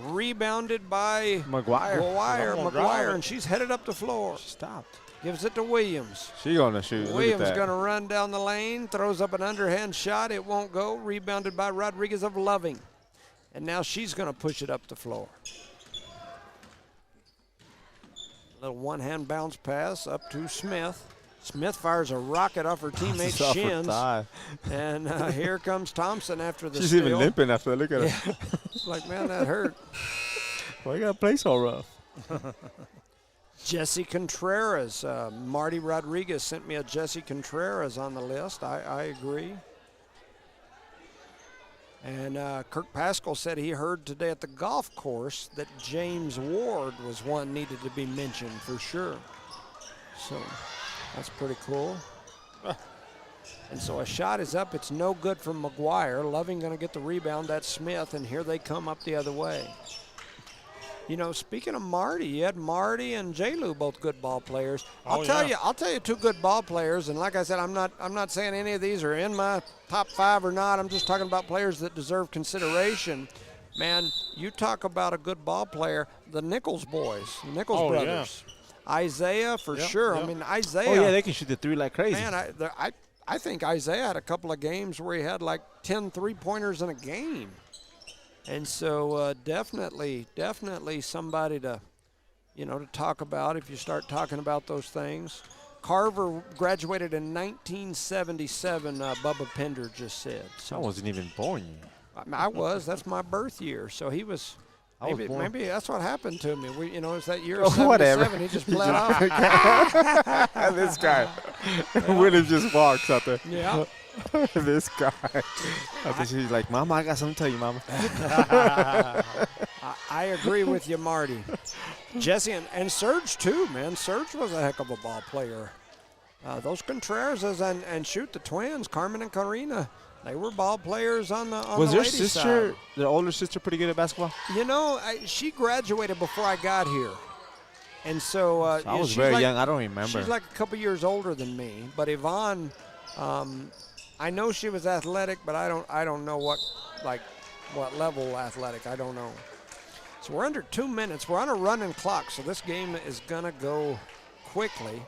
Rebounded by McGuire. McGuire, and she's headed up the floor. Stopped. Gives it to Williams. She gonna shoot. Williams going to run down the lane, throws up an underhand shot. It won't go. Rebounded by Rodriguez of Loving. And now she's going to push it up the floor. Little one-hand bounce pass up to Smith. Smith fires a rocket off her teammate's shins. And here comes Thompson after the She's steal. even limping after that. Look at her. Yeah. It's like, man, that hurt. Why you gotta play so rough? Jesse Contreras. Marty Rodriguez sent me a Jesse Contreras on the list. I agree. And Kirk Pascal said he heard today at the golf course that James Ward was one needed to be mentioned for sure. So that's pretty cool. And so a shot is up. It's no good from McGuire. Loving going to get the rebound. That's Smith, and here they come up the other way. You know, speaking of Marty, you had Marty and J-Lou, both good ball players. I'll tell you 2 good ball players, and like I said, I'm not saying any of these are in my top 5 or not. I'm just talking about players that deserve consideration. Man, you talk about a good ball player, the Nichols boys, the Nichols brothers. Yeah. Isaiah for sure. Yep. I mean, Isaiah. Oh yeah, they can shoot the 3 like crazy. Man, I think Isaiah had a couple of games where he had like 10 3-pointers in a game. And so definitely somebody to, to talk about if you start talking about those things. Carver graduated in 1977, Bubba Pender just said. I wasn't even born yet. I was. That's my birth year. So he was. Maybe that's what happened to me. It's that year of 77. Whatever. He just bled off. This guy. William just walks out there. Yeah. This guy. I think she's like, Mama, I got something to tell you, Mama. I agree with you, Marty. Jesse and Serge, too, man. Serge was a heck of a ball player. Those Contreras and shoot the twins, Carmen and Karina, they were ball players on the Was the their ladies' sister, side. their older sister, pretty good at basketball? She graduated before I got here. And so I was very young. I don't remember. She's like a couple years older than me. But Yvonne, I know she was athletic, but I don't know what level athletic. I don't know. So we're under 2 minutes. We're on a running clock, so this game is gonna go quickly.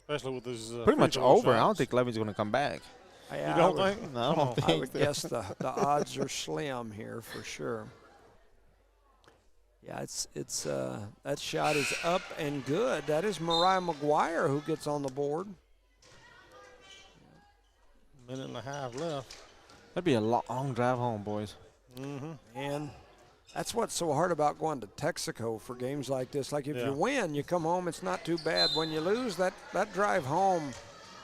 Especially with this. Pretty much free-throw over. I don't shots. think Levin's going to come back. You don't think? No, I don't think. I would guess the odds are slim here for sure. Yeah, it's that shot is up and good. That is Mariah McGuire who gets on the board. Minute and a half left. That'd be a long drive home, boys. Mm-hmm. And that's what's so hard about going to Texaco for games like this. Like if Yeah. you win, you come home, it's not too bad. When you lose, that drive home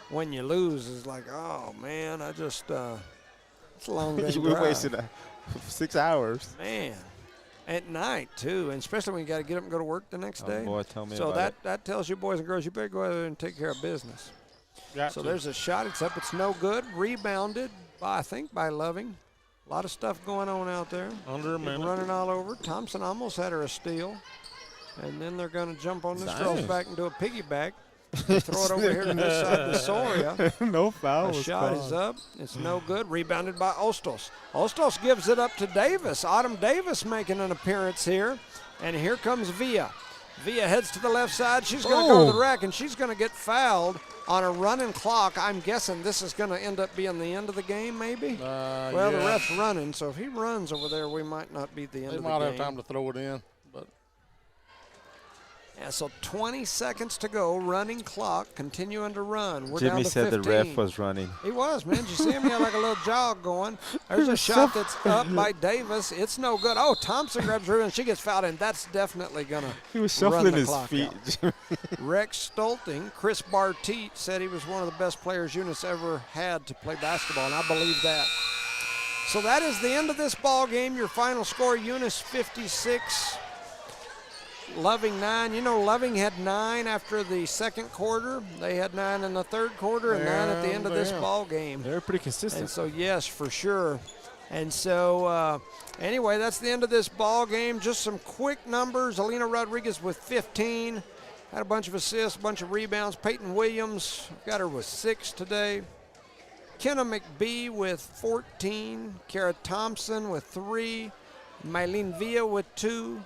when you lose is like, oh man, it's a long day We're drive. wasting 6 hours. Man, at night too, and especially when you got to get up and go to work the next day. Boy, tell me So about it. that tells you boys and girls, you better go out there and take care of business. So there's a shot. It's up. It's no good. Rebounded by Loving. A lot of stuff going on out there. Under a Getting minute. running all over. Thompson almost had her a steal. And then they're going to jump on this girl's Nice. back and do a piggyback. Throw it over here to this side to Soria. No foul. The shot is up. It's no good. Rebounded by Ostos. Ostos gives it up to Davis. Autumn Davis making an appearance here. And here comes Villa. Villa heads to the left side. She's going to go to the rack, and she's going to get fouled on a running clock. I'm guessing this is going to end up being the end of the game, maybe? Well, the ref's running, so if he runs over there, we might not be the end of the game. They might have time to throw it in. But Yeah, so 20 seconds to go, running clock, continuing to run. We're Jimmy down to said 15. the ref was running. He was, man. Did you see him? He had like a little jog going. There's a shot that's up by Davis. It's no good. Oh, Thompson grabs her and she gets fouled, and that's definitely going He was to run shuffling the his clock feet. out. Rex Stolting, Chris Barteet said he was one of the best players Eunice ever had to play basketball, and I believe that. So that is the end of this ball game. Your final score, Eunice 56, Loving 9. You know, Loving had 9 after the second quarter. They had 9 in the third quarter and 9 at the end of this ball game. They're pretty consistent. And so, yes, for sure. And so, anyway, that's the end of this ball game. Just some quick numbers. Alina Rodriguez with 15. Had a bunch of assists, a bunch of rebounds. Peyton Williams got her with 6 today. Kenna McBee with 14. Kara Thompson with 3. Mylene Villa with 2.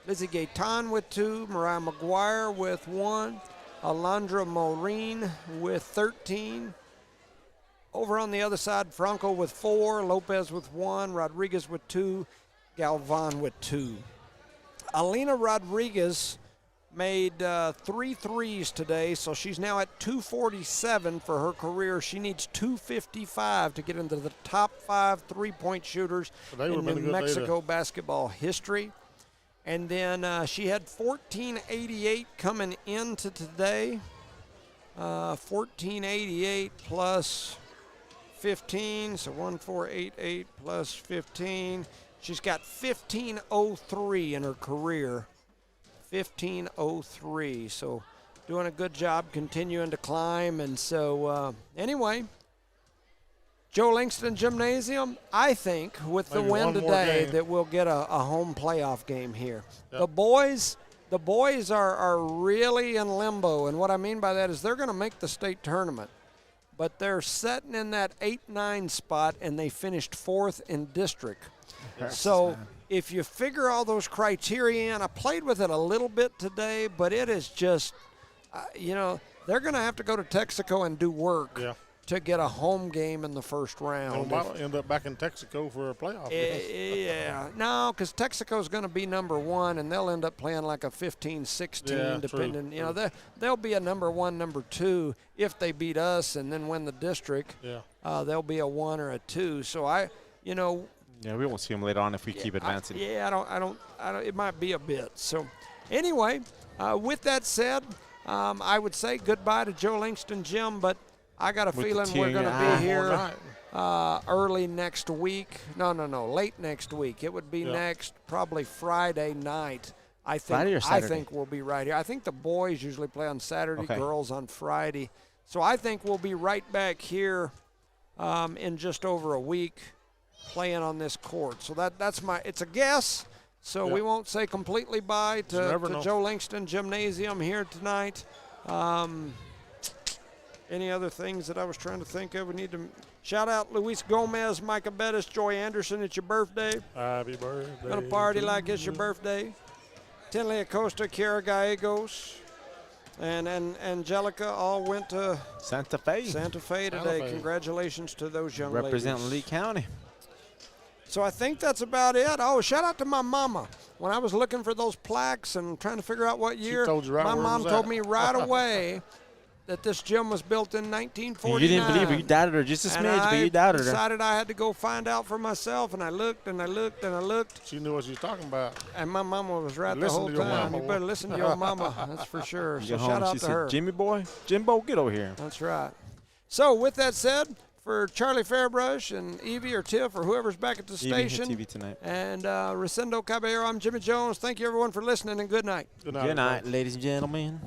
Lizzie Gayton with 2. Mariah McGuire with 1. Alondra Maureen with 13. Over on the other side, Franco with 4. Lopez with 1. Rodriguez with 2. Galvan with 2. Alina Rodriguez made 3 threes today, so she's now at 247 for her career. She needs 255 to get into the top 5 three-point shooters in New Mexico basketball history. And then she had 1488 coming into today. 1488 plus 15, so 1488 plus 15. She's got 1503 in her career. 1503, so doing a good job continuing to climb. And so anyway, Joe Langston Gymnasium, I think with the win today that we'll get a home playoff game here. Yep. The boys are really in limbo, and what I mean by that is they're going to make the state tournament, but they're sitting in that 8-9 spot, and they finished 4th in district. Yes. So if you figure all those criteria in, I played with it a little bit today, but it is just, they're going to have to go to Texaco and do work to get a home game in the first round. And we might end up back in Texaco for a playoff. Yeah, no, because Texaco's going to be number 1, and they'll end up playing like a 15-16, depending. True. You know, they'll be a number 1, number 2 if they beat us and then win the district. Yeah. They'll be a 1 or a 2. So Yeah, we won't see them later on if we keep advancing. I don't. It might be a bit. So, anyway, with that said, I would say goodbye to Joe Langston Gym, but I got a feeling we're going to be here early next week. No, late next week. It would be next probably Friday night. I think. Friday or Saturday? I think we'll be right here. I think the boys usually play on Saturday, girls on Friday. So I think we'll be right back here in just over a week playing on this court. So that's it's a guess. So we won't say completely bye to Joe Langston Gymnasium here tonight. Any other things that I was trying to think of? We need to shout out Luis Gomez, Micah Bettis, Joy Anderson. It's your birthday. Happy birthday. Gonna party like it's your birthday. Tinley Acosta, Kiara Gallegos, and Angelica all went to Santa Fe today. Congratulations to those young ladies. Representing Lee County. So I think that's about it. Oh, shout out to my mama. When I was looking for those plaques and trying to figure out what year, told you right my where it mom was told at. me right away that this gym was built in 1949. You didn't believe her. You doubted her just a smidge, but you doubted her. I decided I had to go find out for myself, and I looked and I looked and I looked. She knew what she was talking about. And my mama was right the Listen whole to your time. mama, You better boy. listen to your mama, that's for sure. You So get home, shout out she to said, her. Jimmy boy, Jimbo, get over here. That's right. So with that said, for Charlie Fairbrush and Evie or Tiff or whoever's back at the Evie hit station, TV tonight. and Rosendo Caballero, I'm Jimmy Jones. Thank you everyone for listening, and good night. Good Good night, everybody. ladies and gentlemen.